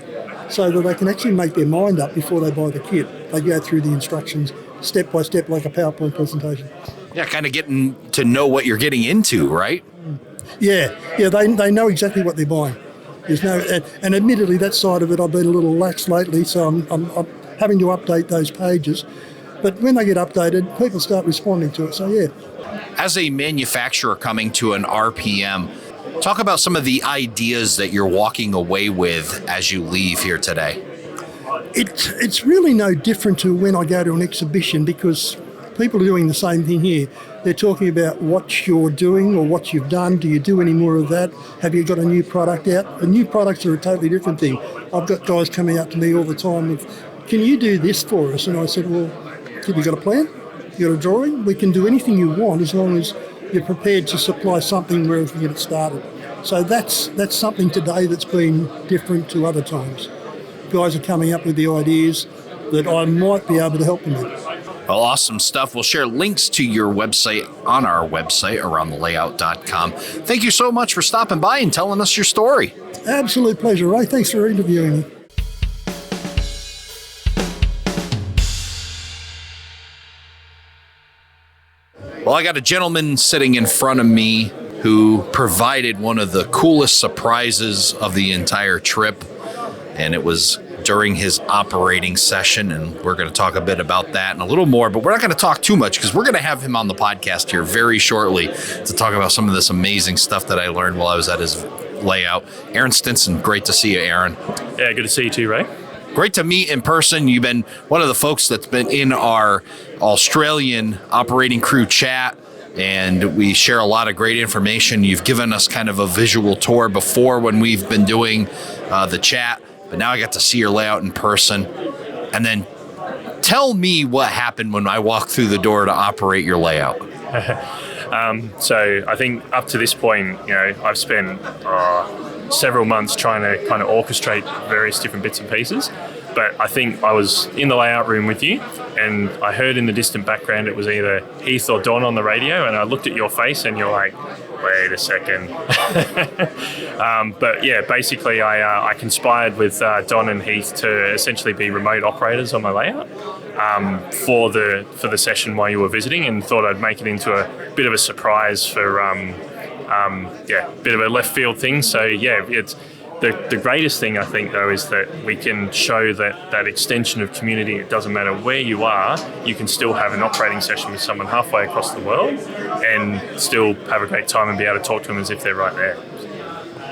so that they can actually make their mind up before they buy the kit. They go through the instructions step by step like a PowerPoint presentation. Yeah, kind of getting to know what you're getting into, right? Yeah, they know exactly what they're buying. There's no, and admittedly, that side of it I've been a little lax lately, so I'm having to update those pages. But when they get updated, people start responding to it. So yeah. As a manufacturer coming to an RPM, talk about some of the ideas that you're walking away with as you leave here today. It's really no different to when I go to an exhibition, because people are doing the same thing here. They're talking about what you're doing or what you've done. Do you do any more of that? Have you got a new product out? The new products are a totally different thing. I've got guys coming up to me all the time with, can you do this for us? And I said, well, have you got a plan? You got a drawing? We can do anything you want as long as you're prepared to supply something where we can get it started. So that's something today that's been different to other times. Guys are coming up with the ideas that I might be able to help them with. Well, awesome stuff. We'll share links to your website on our website, aroundthelayout.com. Thank you so much for stopping by and telling us your story. Absolute pleasure, Ray. Thanks for interviewing me. Well, I got a gentleman sitting in front of me who provided one of the coolest surprises of the entire trip, and it was during his operating session, and we're going to talk a bit about that and a little more, but we're not going to talk too much because we're going to have him on the podcast here very shortly to talk about some of this amazing stuff that I learned while I was at his layout. Aaron Stinson, great to see you, Aaron. Yeah, good to see you too, Ray. Great to meet in person. You've been one of the folks that's been in our Australian operating crew chat, and we share a lot of great information. You've given us kind of a visual tour before when we've been doing the chat, but now I got to see your layout in person. And then tell me what happened when I walked through the door to operate your layout. So I think up to this point, I've spent several months trying to kind of orchestrate various different bits and pieces. But I think I was in the layout room with you, and I heard in the distant background it was either Heath or Don on the radio, and I looked at your face and you're like, wait a second. But yeah, basically I conspired with Don and Heath to essentially be remote operators on my layout for the session while you were visiting, and thought I'd make it into a bit of a surprise for bit of a left field thing. So yeah, it's the greatest thing I think though is that we can show that extension of community. It doesn't matter where you are, you can still have an operating session with someone halfway across the world and still have a great time and be able to talk to them as if they're right there.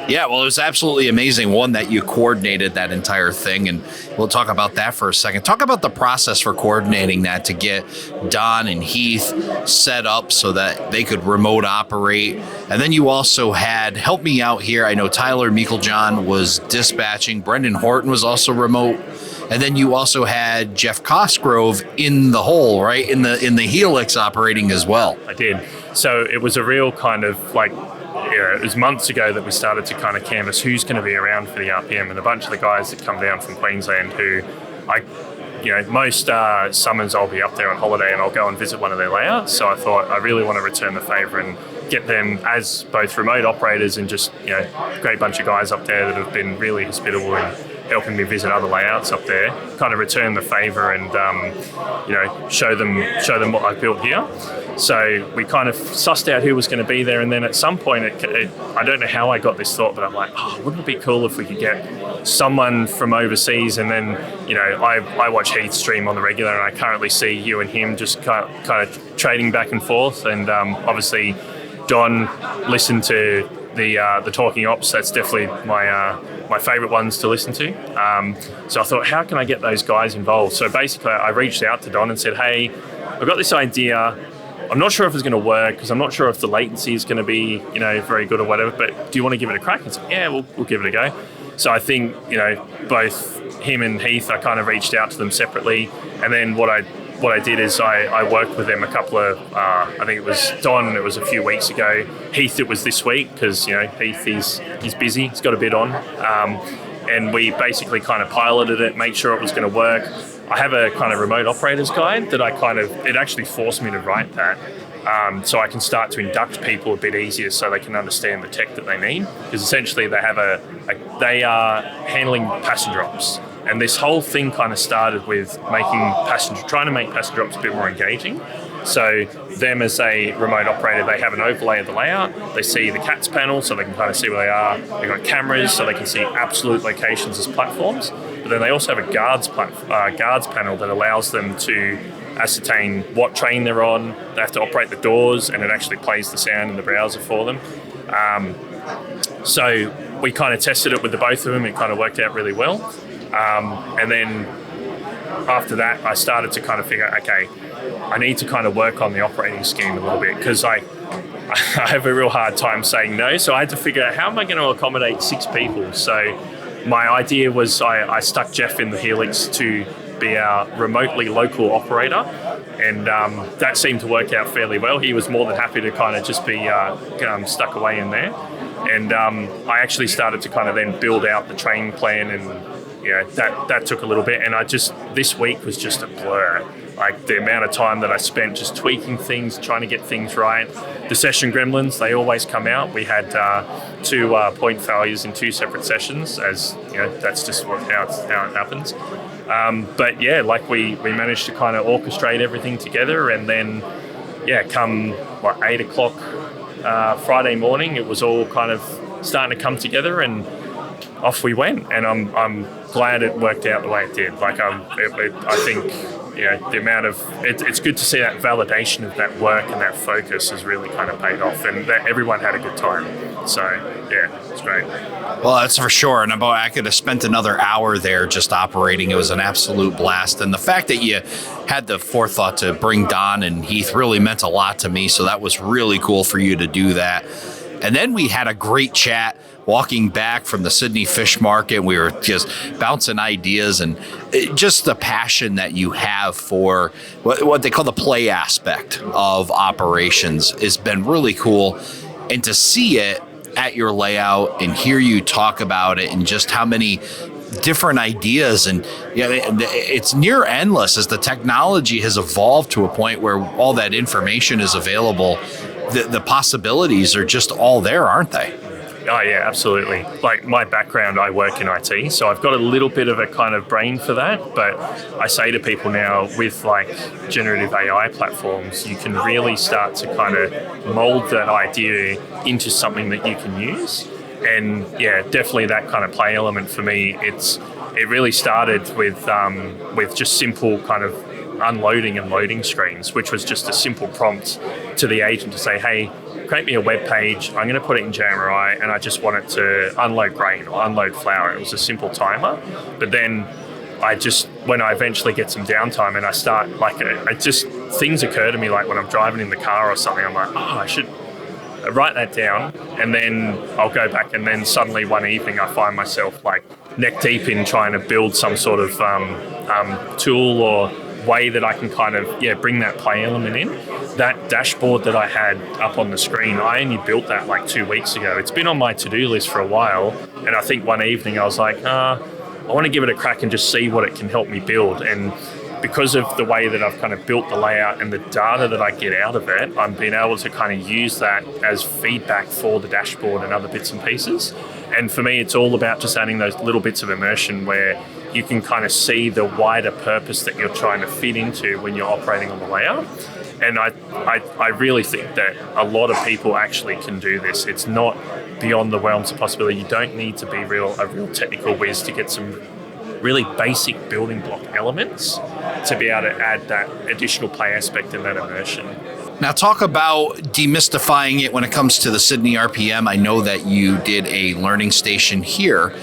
Yeah, well, it was absolutely amazing, one, that you coordinated that entire thing, and we'll talk about that for a second. Talk about the process for coordinating that to get Don and Heath set up so that they could remote operate. And then you also had, help me out here, I know Tyler Meiklejohn was dispatching, Brendan Horton was also remote, and then you also had Jeff Cosgrove in the hole, right, in the Helix operating as well. I did. So it was a real kind of it was months ago that we started to kind of canvass who's going to be around for the RPM, and a bunch of the guys that come down from Queensland who most summers I'll be up there on holiday and I'll go and visit one of their layouts. So I thought I really want to return the favour and get them as both remote operators and just, a great bunch of guys up there that have been really hospitable and helping me visit other layouts up there, kind of return the favour and, show them what I've built here. So we kind of sussed out who was going to be there, and then at some point, I don't know how I got this thought, but I'm like, wouldn't it be cool if we could get someone from overseas? And then, I watch Heath stream on the regular, and I currently see you and him just kind of trading back and forth. And obviously, Don listened to the Talking Ops. That's definitely my favourite ones to listen to. So I thought, how can I get those guys involved? So basically, I reached out to Don and said, hey, I've got this idea. I'm not sure if it's going to work because I'm not sure if the latency is going to be, very good or whatever, but do you want to give it a crack? And said, yeah, we'll give it a go. So I think, both him and Heath, I kind of reached out to them separately. And then what I did is I worked with them a couple of, I think it was Don, it was a few weeks ago. Heath, it was this week because, Heath, he's busy, he's got a bit on. And we basically kind of piloted it, made sure it was going to work. I have a kind of remote operators guide that it actually forced me to write that. So I can start to induct people a bit easier so they can understand the tech that they need. Because essentially they have they are handling passenger ops. And this whole thing kind of started with trying to make passenger ops a bit more engaging. So them as a remote operator, they have an overlay of the layout. They see the CATS panel, so they can kind of see where they are. They've got cameras, so they can see absolute locations as platforms. But then they also have a guards panel that allows them to ascertain what train they're on. They have to operate the doors, and it actually plays the sound in the browser for them. So we kind of tested it with the both of them. It kind of worked out really well. And then after that, I started to kind of figure, okay, I need to kind of work on the operating scheme a little bit because I have a real hard time saying no. So I had to figure out how am I going to accommodate 6 people. So my idea was I stuck Jeff in the Helix to be our remotely local operator, and that seemed to work out fairly well. He was more than happy to kind of just be stuck away in there. And I actually started to kind of then build out the train plan, and that took a little bit. And this week was just a blur. like the amount of time that I spent just tweaking things, trying to get things right. The session gremlins, they always come out. We had 2 point failures in 2 separate sessions, as you know, that's just how it happens. But yeah, like we managed to kind of orchestrate everything together, and then come 8 o'clock Friday morning, it was all kind of starting to come together, and off we went. And I'm glad it worked out the way it did. Like I think the amount of it's good to see that validation of that work and that focus has really kind of paid off, and that everyone had a good time. So yeah, it's great. Well, that's for sure. And I could have spent another hour there just operating. It was an absolute blast. And the fact that you had the forethought to bring Don and Heath really meant a lot to me. So that was really cool for you to do that. And then we had a great chat walking back from the Sydney Fish Market. We were just bouncing ideas, and just the passion that you have for what they call the play aspect of operations has been really cool. And to see it at your layout and hear you talk about it and just how many different ideas, and it's near endless as the technology has evolved to a point where all that information is available. The possibilities are just all there, aren't they? Oh yeah, absolutely. Like my background, I work in IT, so I've got a little bit of a kind of brain for that, but I say to people now, with like generative AI platforms, you can really start to kind of mold that idea into something that you can use. And yeah, definitely that kind of play element for me, it really started with just simple kind of unloading and loading screens, which was just a simple prompt to the agent to say, hey, create me a web page, I'm going to put it in JMRI, and I just want it to unload grain or unload flour. It was a simple timer. But then when I eventually get some downtime and I start, things occur to me, like when I'm driving in the car or something, I'm like, I should write that down, and then I'll go back, and then suddenly one evening I find myself like neck deep in trying to build some sort of tool or way that I can kind of bring that play element in. That dashboard that I had up on the screen, I only built that like 2 weeks ago. It's been on my to-do list for a while, and I think one evening I was like, I want to give it a crack and just see what it can help me build. And because of the way that I've kind of built the layout and the data that I get out of it, I'm being able to kind of use that as feedback for the dashboard and other bits and pieces. And for me, it's all about just adding those little bits of immersion where you can kind of see the wider purpose that you're trying to fit into when you're operating on the layout. And I really think that a lot of people actually can do this. It's not beyond the realms of possibility. You don't need to be a real technical whiz to get some really basic building block elements to be able to add that additional play aspect and that immersion. Now talk about demystifying it when it comes to the Sydney RPM. I know that you did a learning station here.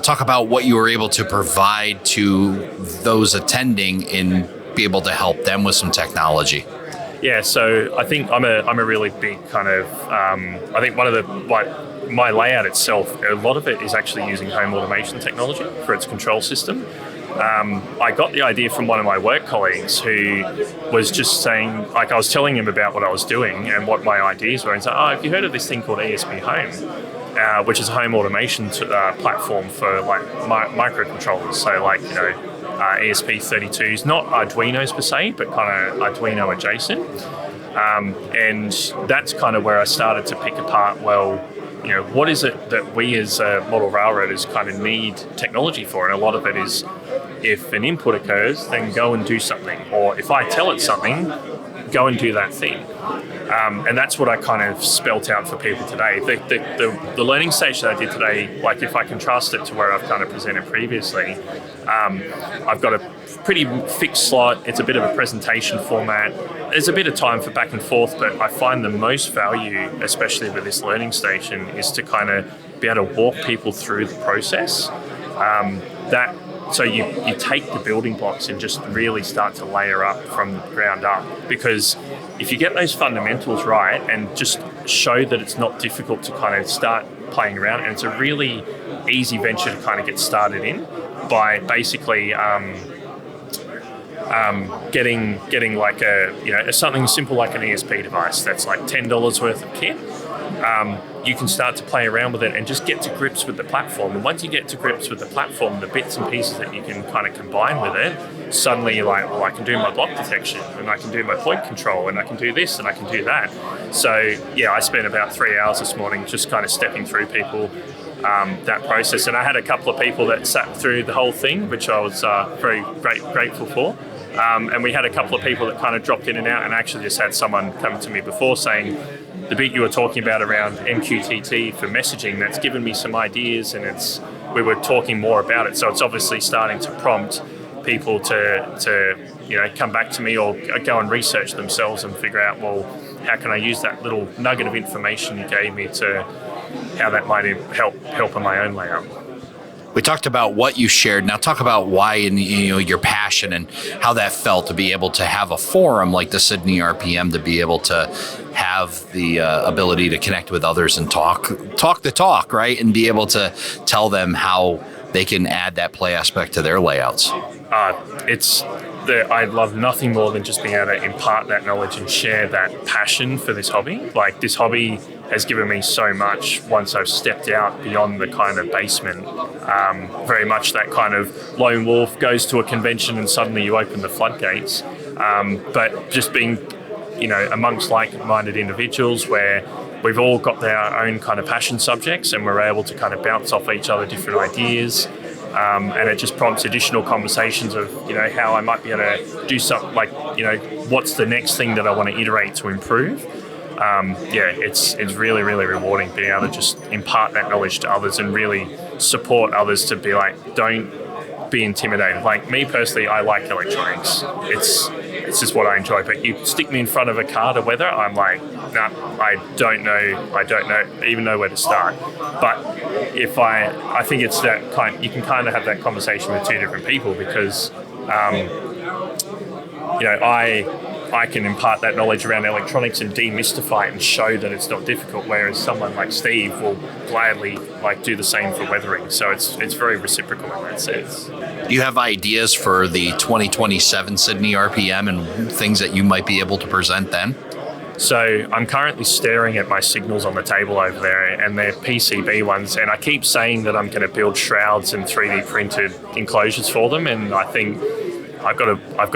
Talk about what you were able to provide to those attending and be able to help them with some technology. Yeah, so I think I'm a really big kind of, I think one of the, my layout itself, a lot of it is actually using home automation technology for its control system. I got the idea from one of my work colleagues who was just saying, like I was telling him about what I was doing and what my ideas were, and so, have you heard of this thing called ESP Home, which is a home automation platform for like microcontrollers, so like, ESP32s, not Arduinos per se, but kind of Arduino adjacent. And that's kind of where I started to pick apart, what is it that we as model railroaders kind of need technology for? And a lot of it is, if an input occurs, then go and do something. Or if I tell it something, go and do that thing. And that's what I kind of spelt out for people today. The learning stage that I did today, like if I contrast it to where I've kind of presented previously, I've got a pretty fixed slot. It's a bit of a presentation format. There's a bit of time for back and forth, but I find the most value, especially with this learning station, is to kind of be able to walk people through the process. So you take the building blocks and just really start to layer up from the ground up, because if you get those fundamentals right and just show that it's not difficult to kind of start playing around, and it's a really easy venture to kind of get started in by basically getting like something simple like an ESP device that's like $10 worth of kit. you can start to play around with it and just get to grips with the platform. And once you get to grips with the platform, the bits and pieces that you can kind of combine with it, suddenly you're like, well, I can do my block detection, and I can do my point control, and I can do this, and I can do that. So yeah, I spent about 3 hours this morning just kind of stepping through people that process. And I had a couple of people that sat through the whole thing, which I was very grateful for. And we had a couple of people that kind of dropped in and out, and actually just had someone come to me before saying, the bit you were talking about around MQTT for messaging, that's given me some ideas, and we were talking more about it. So it's obviously starting to prompt people to come back to me or go and research themselves and figure out, well, how can I use that little nugget of information you gave me to how that might help in my own layout. We talked about what you shared. Now talk about why and your passion and how that felt to be able to have a forum like the Sydney RPM, to be able to have the ability to connect with others and talk the talk, right? And be able to tell them how they can add that play aspect to their layouts. I love nothing more than just being able to impart that knowledge and share that passion for this hobby. Like, this hobby has given me so much once I've stepped out beyond the kind of basement. Very much that kind of lone wolf goes to a convention and suddenly you open the floodgates. But just being, amongst like-minded individuals where we've all got our own kind of passion subjects, and we're able to kind of bounce off each other different ideas. And it just prompts additional conversations of, how I might be able to do something like, what's the next thing that I want to iterate to improve. It's really, really rewarding being able to just impart that knowledge to others and really support others to be like, don't be intimidated. Like, me personally, I like electronics. It's just what I enjoy. But you stick me in front of a car to weather, I'm like, nah, I don't even know where to start. But I think it's that kind, you can kind of have that conversation with two different people, because I can impart that knowledge around electronics and demystify it and show that it's not difficult, whereas someone like Steve will gladly do the same for weathering. So it's very reciprocal in that sense. Do you have ideas for the 2027 Sydney RPM and things that you might be able to present then? So I'm currently staring at my signals on the table over there, and they're PCB ones, and I keep saying that I'm going to build shrouds and 3D printed enclosures for them, and I think I've got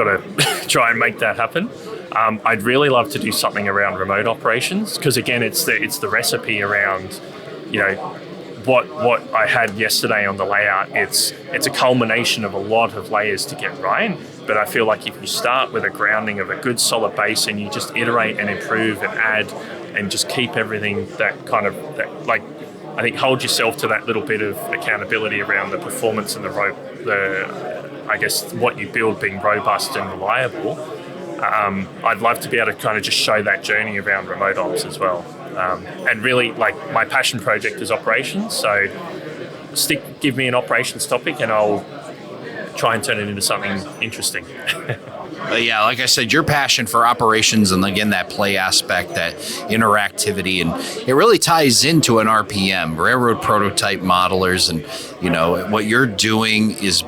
to try and make that happen. I'd really love to do something around remote operations, because again, it's the recipe around, what I had yesterday on the layout. It's a culmination of a lot of layers to get right. But I feel like if you start with a grounding of a good solid base, and you just iterate and improve and add and just keep everything I think hold yourself to that little bit of accountability around the performance and what you build being robust and reliable. I'd love to be able to kind of just show that journey around remote ops as well. And really, my passion project is operations. So give me an operations topic and I'll try and turn it into something interesting. Yeah, like I said, your passion for operations and again that play aspect, that interactivity, and it really ties into an RPM, railroad prototype modelers, and what you're doing is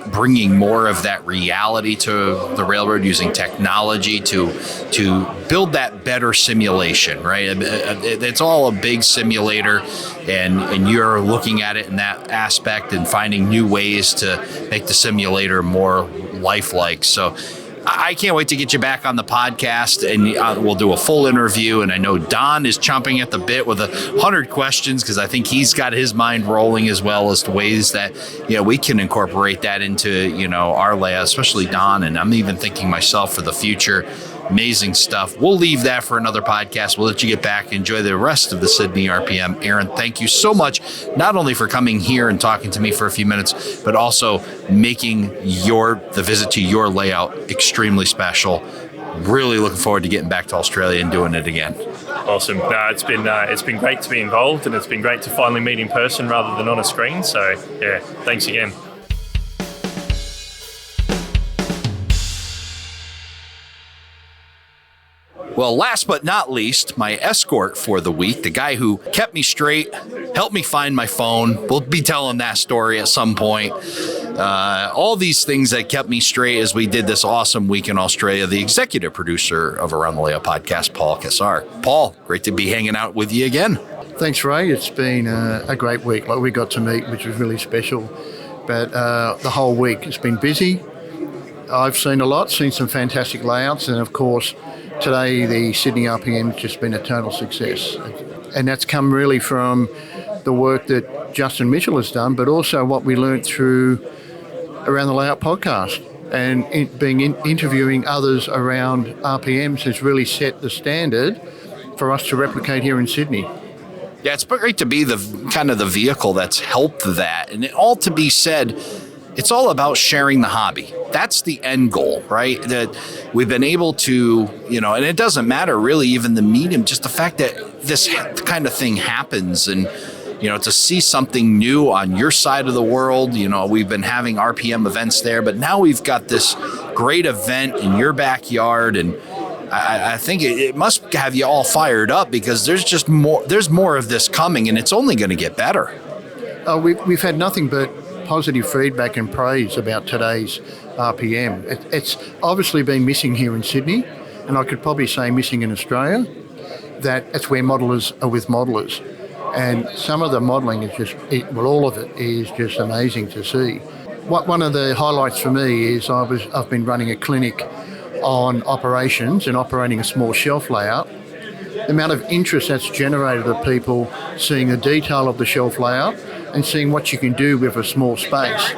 bringing more of that reality to the railroad using technology to build that better simulation, right? It's all a big simulator, and you're looking at it in that aspect and finding new ways to make the simulator more lifelike. So I can't wait to get you back on the podcast, and we'll do a full interview. And I know Don is chomping at the bit with 100 questions, because I think he's got his mind rolling as well as to ways that we can incorporate that into our layout, especially Don. And I'm even thinking myself for the future. Amazing stuff. We'll leave that for another podcast. We'll let you get back, enjoy the rest of the Sydney RPM. Aaron, thank you so much, not only for coming here and talking to me for a few minutes, but also making the visit to your layout extremely special. Really looking forward to getting back to Australia and doing it again. Awesome. It's been great to be involved, and it's been great to finally meet in person rather than on a screen. So yeah, thanks again. Well, last but not least, my escort for the week, the guy who kept me straight, helped me find my phone. We'll be telling that story at some point. All these things that kept me straight as we did this awesome week in Australia, the executive producer of Around the Layout podcast, Paul Cassar. Paul, great to be hanging out with you again. Thanks, Ray. It's been a great week. Like, we got to meet, which was really special. But the whole week, it's been busy. I've seen a lot, seen some fantastic layouts, and of course, today the Sydney RPM has just been a total success. And that's come really from the work that Justin Mitchell has done, but also what we learnt through Around the Layout podcast. And interviewing others around RPMs has really set the standard for us to replicate here in Sydney. Yeah, it's great to be the kind of the vehicle that's helped that. And all to be said, it's all about sharing the hobby. That's the end goal, right? That we've been able to, and it doesn't matter really even the medium, just the fact that this kind of thing happens and, to see something new on your side of the world. We've been having RPM events there, but now we've got this great event in your backyard, and I think it must have you all fired up because there's more of this coming, and it's only going to get better. We've had nothing but positive feedback and praise about today's RPM. It's obviously been missing here in Sydney, and I could probably say missing in Australia. That's where modelers are with modelers. And some of the modelling is all of it is just amazing to see. One of the highlights for me is I've been running a clinic on operations and operating a small shelf layout. The amount of interest that's generated of people seeing the detail of the shelf layout and seeing what you can do with a small space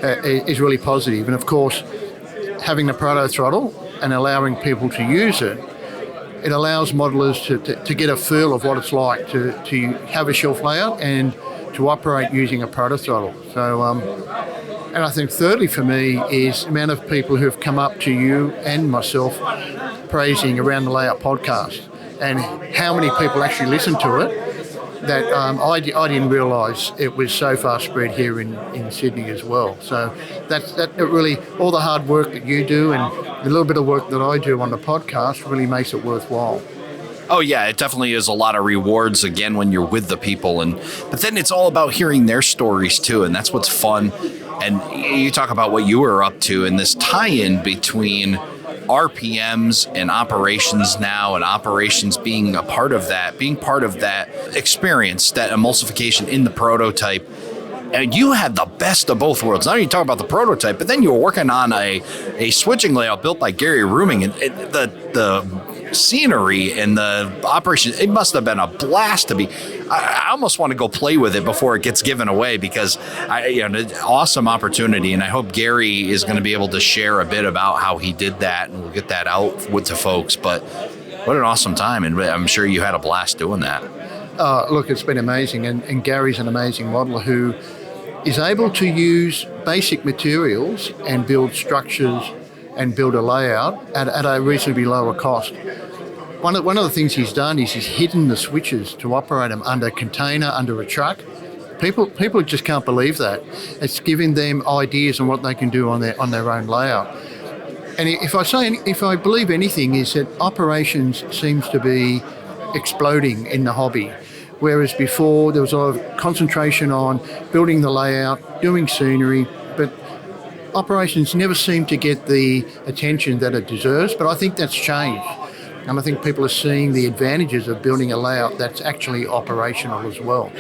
is really positive. And of course, having the proto throttle and allowing people to use it, it allows modelers to get a feel of what it's like to have a shelf layout and to operate using a proto throttle. So, and I think thirdly for me is the amount of people who have come up to you and myself praising Around the Layout podcast and how many people actually listen to it. That I didn't realise it was so far spread here in Sydney as well. So that really, all the hard work that you do and the little bit of work that I do on the podcast really makes it worthwhile. Oh yeah, it definitely is a lot of rewards again when you're with the people, but then it's all about hearing their stories too, and that's what's fun. And you talk about what you were up to and this tie-in between RPMs and operations now, and operations being part of that experience, that emulsification in the prototype. And you had the best of both worlds. Now you talk about the prototype, but then you were working on a switching layout built by Gary Rooming, and the scenery and the operation, it must have been a blast to be. I almost want to go play with it before it gets given away because an awesome opportunity, and I hope Gary is going to be able to share a bit about how he did that, and we'll get that out to folks. But what an awesome time, and I'm sure you had a blast doing that. Look, it's been amazing, and Gary's an amazing modeler who is able to use basic materials and build structures and build a layout at a reasonably lower cost. One of the things he's done is he's hidden the switches to operate them under a container, under a truck. People just can't believe that. It's giving them ideas on what they can do on their own layout. And if I believe anything, is that operations seems to be exploding in the hobby. Whereas before there was a lot of concentration on building the layout, doing scenery, but operations never seemed to get the attention that it deserves. But I think that's changed. And I think people are seeing the advantages of building a layout that's actually operational as well.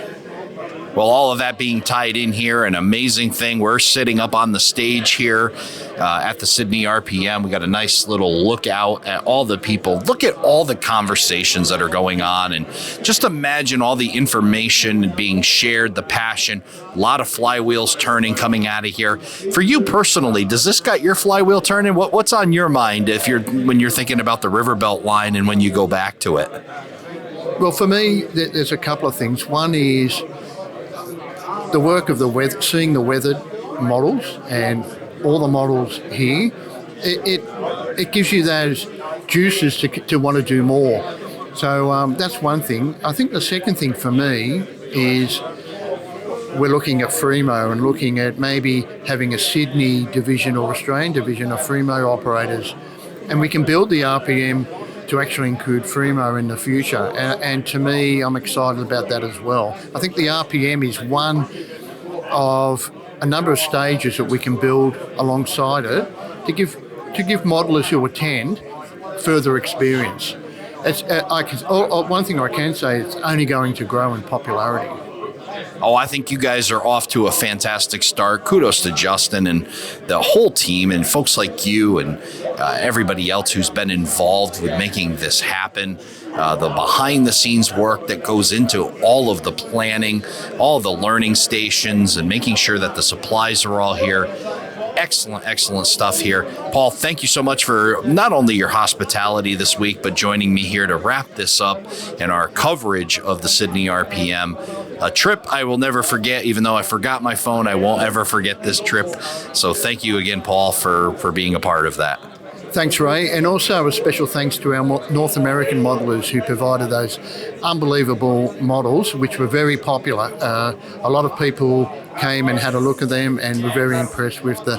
Well, all of that being tied in here, an amazing thing. We're sitting up on the stage here at the Sydney RPM. We got a nice little look out at all the people. Look at all the conversations that are going on, and just imagine all the information being shared, the passion, a lot of flywheels turning coming out of here. For you personally, does this got your flywheel turning? What's on your mind when you're thinking about the Riverbelt line and when you go back to it? Well, for me, there's a couple of things. One is the work of seeing the weathered models and all the models here. It gives you those juices to want to do more. So that's one thing. I think the second thing for me is we're looking at Fremo and looking at maybe having a Sydney division or Australian division of Fremo operators, and we can build the RPM to actually include Fremo in the future. And to me, I'm excited about that as well. I think the RPM is one of a number of stages that we can build alongside it to give modelers who attend further experience. One thing I can say, it's only going to grow in popularity. Oh, I think you guys are off to a fantastic start. Kudos to Justin and the whole team and folks like you and everybody else who's been involved with making this happen. The behind-the-scenes work that goes into all of the planning, all the learning stations, and making sure that the supplies are all here. Excellent stuff here. Paul, thank you so much for not only your hospitality this week, but joining me here to wrap this up in our coverage of the Sydney RPM. A trip I will never forget. Even though I forgot my phone, I won't ever forget this trip. So thank you again, Paul, for being a part of that. Thanks, Ray. And also a special thanks to our North American modelers who provided those unbelievable models, which were very popular. A lot of people came and had a look at them and were very impressed with the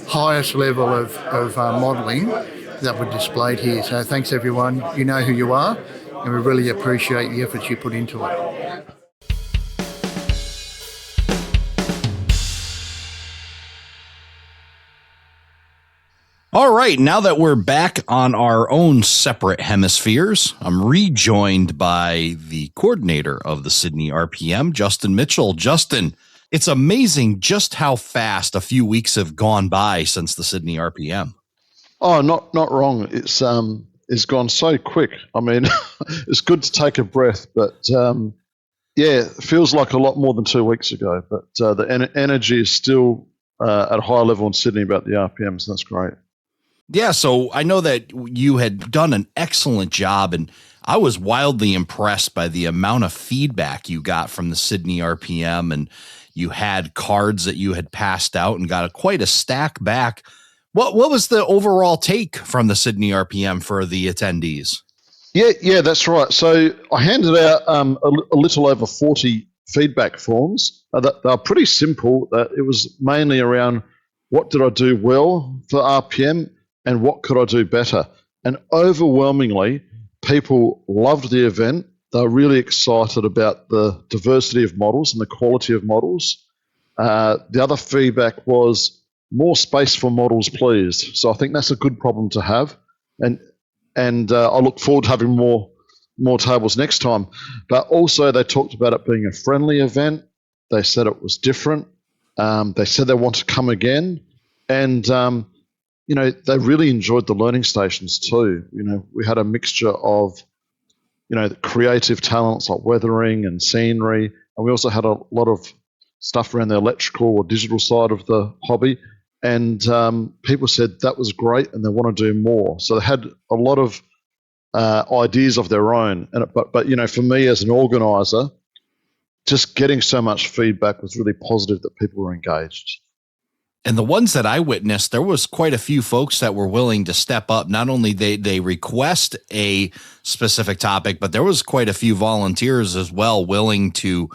highest level of modelling that were displayed here. So thanks, everyone. You know who you are, and we really appreciate the efforts you put into it. All right, now that we're back on our own separate hemispheres, I'm rejoined by the coordinator of the Sydney RPM, Justin Mitchell. Justin, it's amazing just how fast a few weeks have gone by since the Sydney RPM. Oh, not wrong. It's gone so quick. I mean, it's good to take a breath, but it feels like a lot more than 2 weeks ago. But the energy is still at a high level in Sydney about the RPMs. So that's great. Yeah, so I know that you had done an excellent job, and I was wildly impressed by the amount of feedback you got from the Sydney RPM, and you had cards that you had passed out and got quite a stack back. What was the overall take from the Sydney RPM for the attendees? Yeah, that's right. So I handed out a little over 40 feedback forms. They're pretty simple. It was mainly around what did I do well for RPM, and what could I do better? And overwhelmingly, people loved the event. They're really excited about the diversity of models and the quality of models. The other feedback was more space for models, please. So I think that's a good problem to have. And I look forward to having more tables next time. But also they talked about it being a friendly event. They said it was different. They said they want to come again. And they really enjoyed the learning stations too. We had a mixture of, creative talents like weathering and scenery. And we also had a lot of stuff around the electrical or digital side of the hobby. And people said that was great and they want to do more. So they had a lot of ideas of their own. But for me as an organizer, just getting so much feedback was really positive that people were engaged. And the ones that I witnessed, there was quite a few folks that were willing to step up. Not only they request a specific topic, but there was quite a few volunteers as well willing to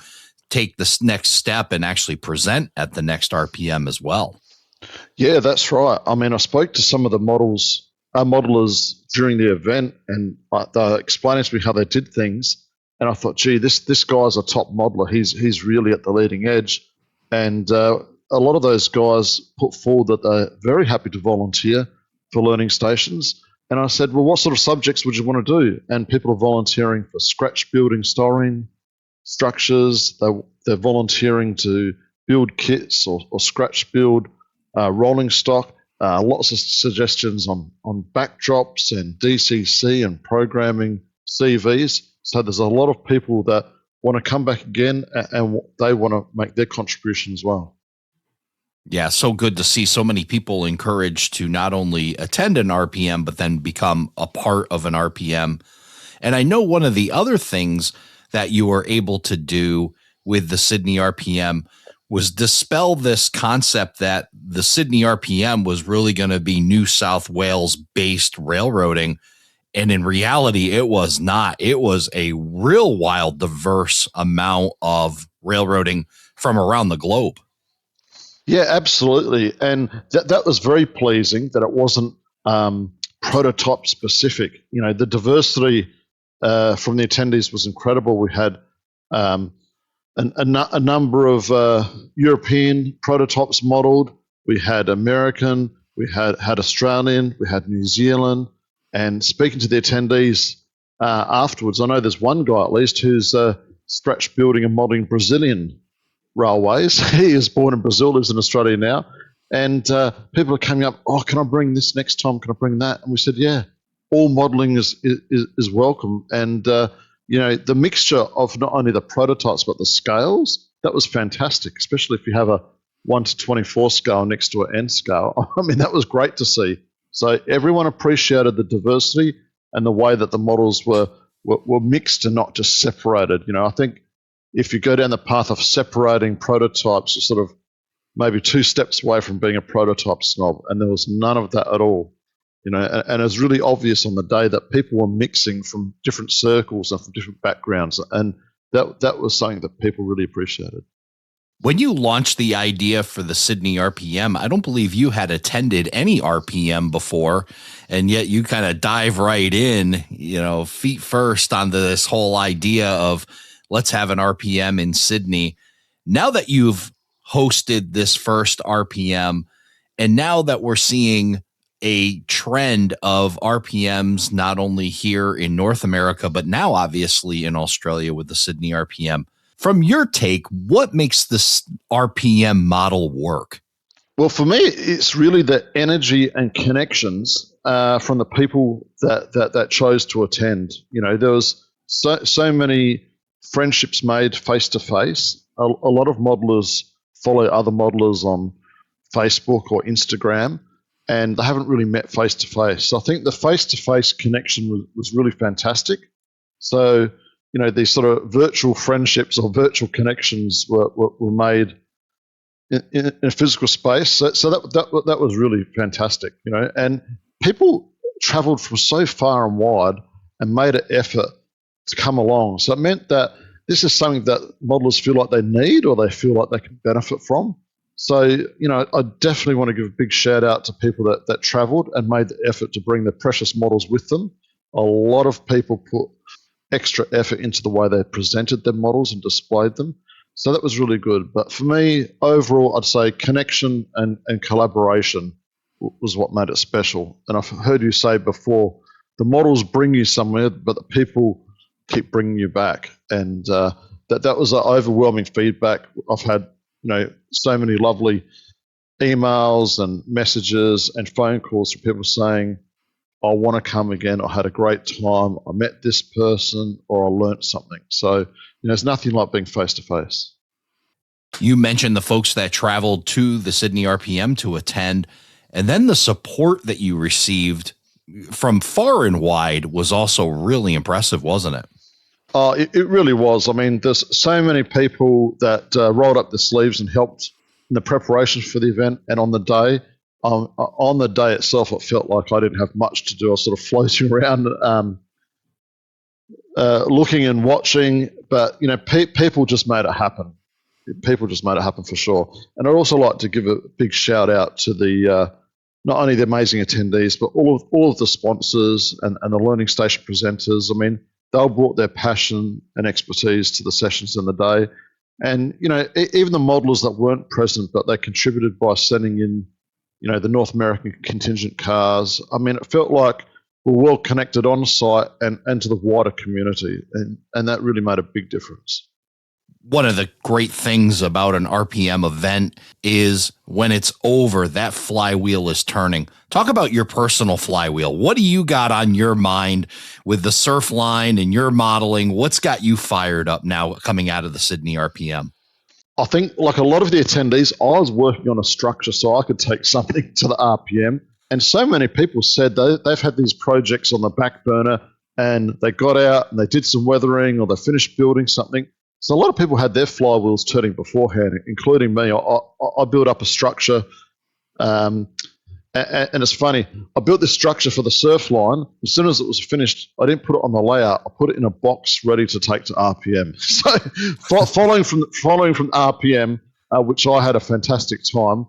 take this next step and actually present at the next RPM as well. Yeah, that's right. I mean, I spoke to some of the modelers during the event, and they explained to me how they did things. And I thought, gee, this guy's a top modeler. He's really at the leading edge. And a lot of those guys put forward that they're very happy to volunteer for learning stations. And I said, well, what sort of subjects would you want to do? And people are volunteering for scratch building, storing structures. They're volunteering to build kits or scratch build rolling stock. Lots of suggestions on backdrops and DCC and programming CVs. So there's a lot of people that want to come back again and they want to make their contribution as well. Yeah, so good to see so many people encouraged to not only attend an RPM, but then become a part of an RPM. And I know one of the other things that you were able to do with the Sydney RPM was dispel this concept that the Sydney RPM was really going to be New South Wales-based railroading. And in reality, it was not. It was a real wild, diverse amount of railroading from around the globe. Yeah, absolutely. And that was very pleasing that it wasn't prototype specific. The diversity from the attendees was incredible. We had a number of European prototypes modelled. We had American, we had Australian, we had New Zealand. And speaking to the attendees afterwards, I know there's one guy at least who's scratch building and modelling Brazilian railways. He is born in Brazil, lives in Australia now. And people are coming up, oh, can I bring this next time? Can I bring that? And we said, yeah, all modelling is welcome. And, the mixture of not only the prototypes but the scales, that was fantastic, especially if you have a 1 to 24 scale next to an N scale. I mean, that was great to see. So everyone appreciated the diversity and the way that the models were mixed and not just separated. I think if you go down the path of separating prototypes, you're sort of maybe 2 steps away from being a prototype snob, and there was none of that at all. And it was really obvious on the day that people were mixing from different circles and from different backgrounds, and that was something that people really appreciated. When you launched the idea for the Sydney RPM, I don't believe you had attended any RPM before, and yet you kind of dive right in, feet first onto this whole idea of let's have an RPM in Sydney. Now that you've hosted this first RPM, and now that we're seeing a trend of RPMs not only here in North America, but now obviously in Australia with the Sydney RPM. From your take, what makes this RPM model work? Well, for me, it's really the energy and connections from the people that chose to attend. There was so many friendships made face to face. A lot of modelers follow other modelers on Facebook or Instagram, and they haven't really met face to face. So I think the face to face connection was really fantastic. So, these sort of virtual friendships or virtual connections were made in a physical space. So that was really fantastic, and people traveled from so far and wide and made an effort to come along. So it meant that this is something that modelers feel like they need or they feel like they can benefit from. So, I definitely want to give a big shout out to people that traveled and made the effort to bring their precious models with them. A lot of people put extra effort into the way they presented their models and displayed them. So that was really good. But for me, overall, I'd say connection and collaboration was what made it special. And I've heard you say before, the models bring you somewhere, but the people keep bringing you back. And that was an overwhelming feedback. I've had so many lovely emails and messages and phone calls from people saying, I want to come again, I had a great time, I met this person, or I learnt something. So, there's nothing like being face to face. You mentioned the folks that traveled to the Sydney RPM to attend, and then the support that you received from far and wide was also really impressive, wasn't it? It really was. I mean, there's so many people that rolled up the sleeves and helped in the preparation for the event, and on the day itself, it felt like I didn't have much to do. I was sort of floating around, looking and watching, but people just made it happen. People just made it happen for sure. And I'd also like to give a big shout out to the not only the amazing attendees, but all of the sponsors and the Learning Station presenters. I mean, they all brought their passion and expertise to the sessions in the day. And, even the modelers that weren't present, but they contributed by sending in, the North American contingent cars. I mean, it felt like we're well connected on site and to the wider community. And that really made a big difference. One of the great things about an RPM event is when it's over, that flywheel is turning. Talk about your personal flywheel. What do you got on your mind with the surf line and your modeling? What's got you fired up now coming out of the Sydney RPM? I think, like a lot of the attendees, I was working on a structure so I could take something to the RPM. And so many people said they've had these projects on the back burner and they got out and they did some weathering or they finished building something. So a lot of people had their flywheels turning beforehand, including me. I built up a structure, and it's funny. I built this structure for the surf line. As soon as it was finished, I didn't put it on the layout. I put it in a box ready to take to RPM. So following from RPM, which I had a fantastic time.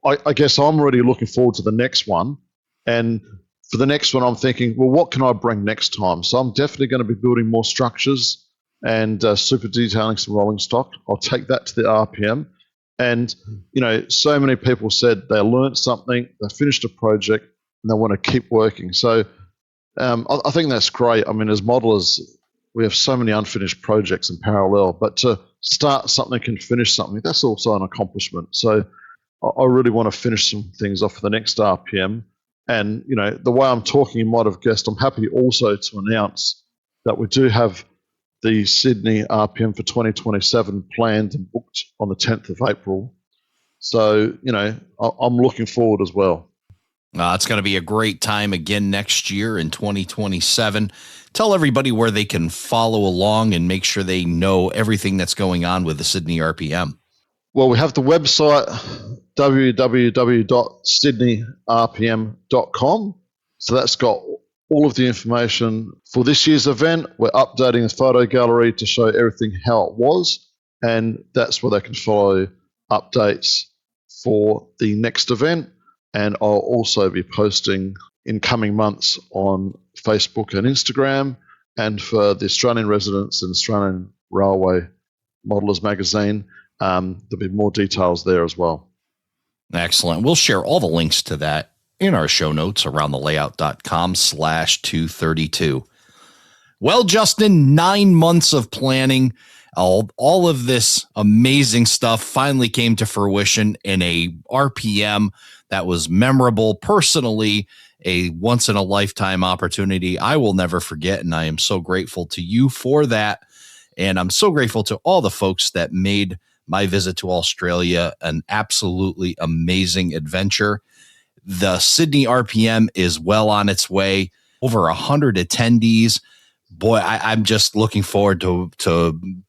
I guess I'm already looking forward to the next one. And for the next one, I'm thinking, well, what can I bring next time? So I'm definitely going to be building more structures and super detailing some rolling stock. I'll take that to the RPM. And, so many people said they learned something, they finished a project, and they want to keep working. So I think that's great. I mean, as modelers, we have so many unfinished projects in parallel, but to start something and finish something, that's also an accomplishment. So I really want to finish some things off for the next RPM. And, the way I'm talking, you might have guessed, I'm happy also to announce that we do have the Sydney RPM for 2027 planned and booked on the 10th of April. So, I'm looking forward as well. It's going to be a great time again next year in 2027. Tell everybody where they can follow along and make sure they know everything that's going on with the Sydney RPM. Well, we have the website, www.sydneyrpm.com. So that's got all of the information for this year's event. We're updating the photo gallery to show everything how it was, and that's where they can follow updates for the next event. And I'll also be posting in coming months on Facebook and Instagram, and for the Australian residents and Australian Railway Modelers magazine, there'll be more details there as well. Excellent. We'll share all the links to that in our show notes, aroundthelayout.com/232. Well, Justin, 9 months of planning, all of this amazing stuff finally came to fruition in a RPM that was memorable, personally, a once-in-a-lifetime opportunity I will never forget, and I am so grateful to you for that. And I'm so grateful to all the folks that made my visit to Australia an absolutely amazing adventure. The Sydney RPM is well on its way, over 100 attendees. Boy, I'm just looking forward to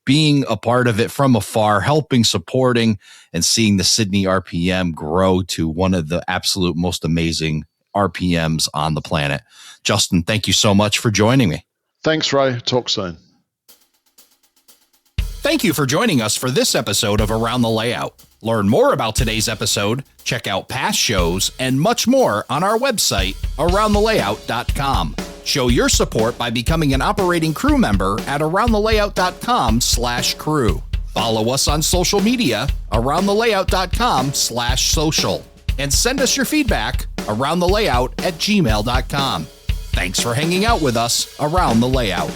being a part of it from afar, helping, supporting, and seeing the Sydney RPM grow to one of the absolute most amazing RPMs on the planet. Justin, thank you so much for joining me. Thanks, Ray. Talk soon. Thank you for joining us for this episode of Around the Layout. Learn more about today's episode, check out past shows, and much more on our website, aroundthelayout.com. Show your support by becoming an operating crew member at aroundthelayout.com/crew. Follow us on social media, aroundthelayout.com/social. And send us your feedback, aroundthelayout@gmail.com. Thanks for hanging out with us around the layout.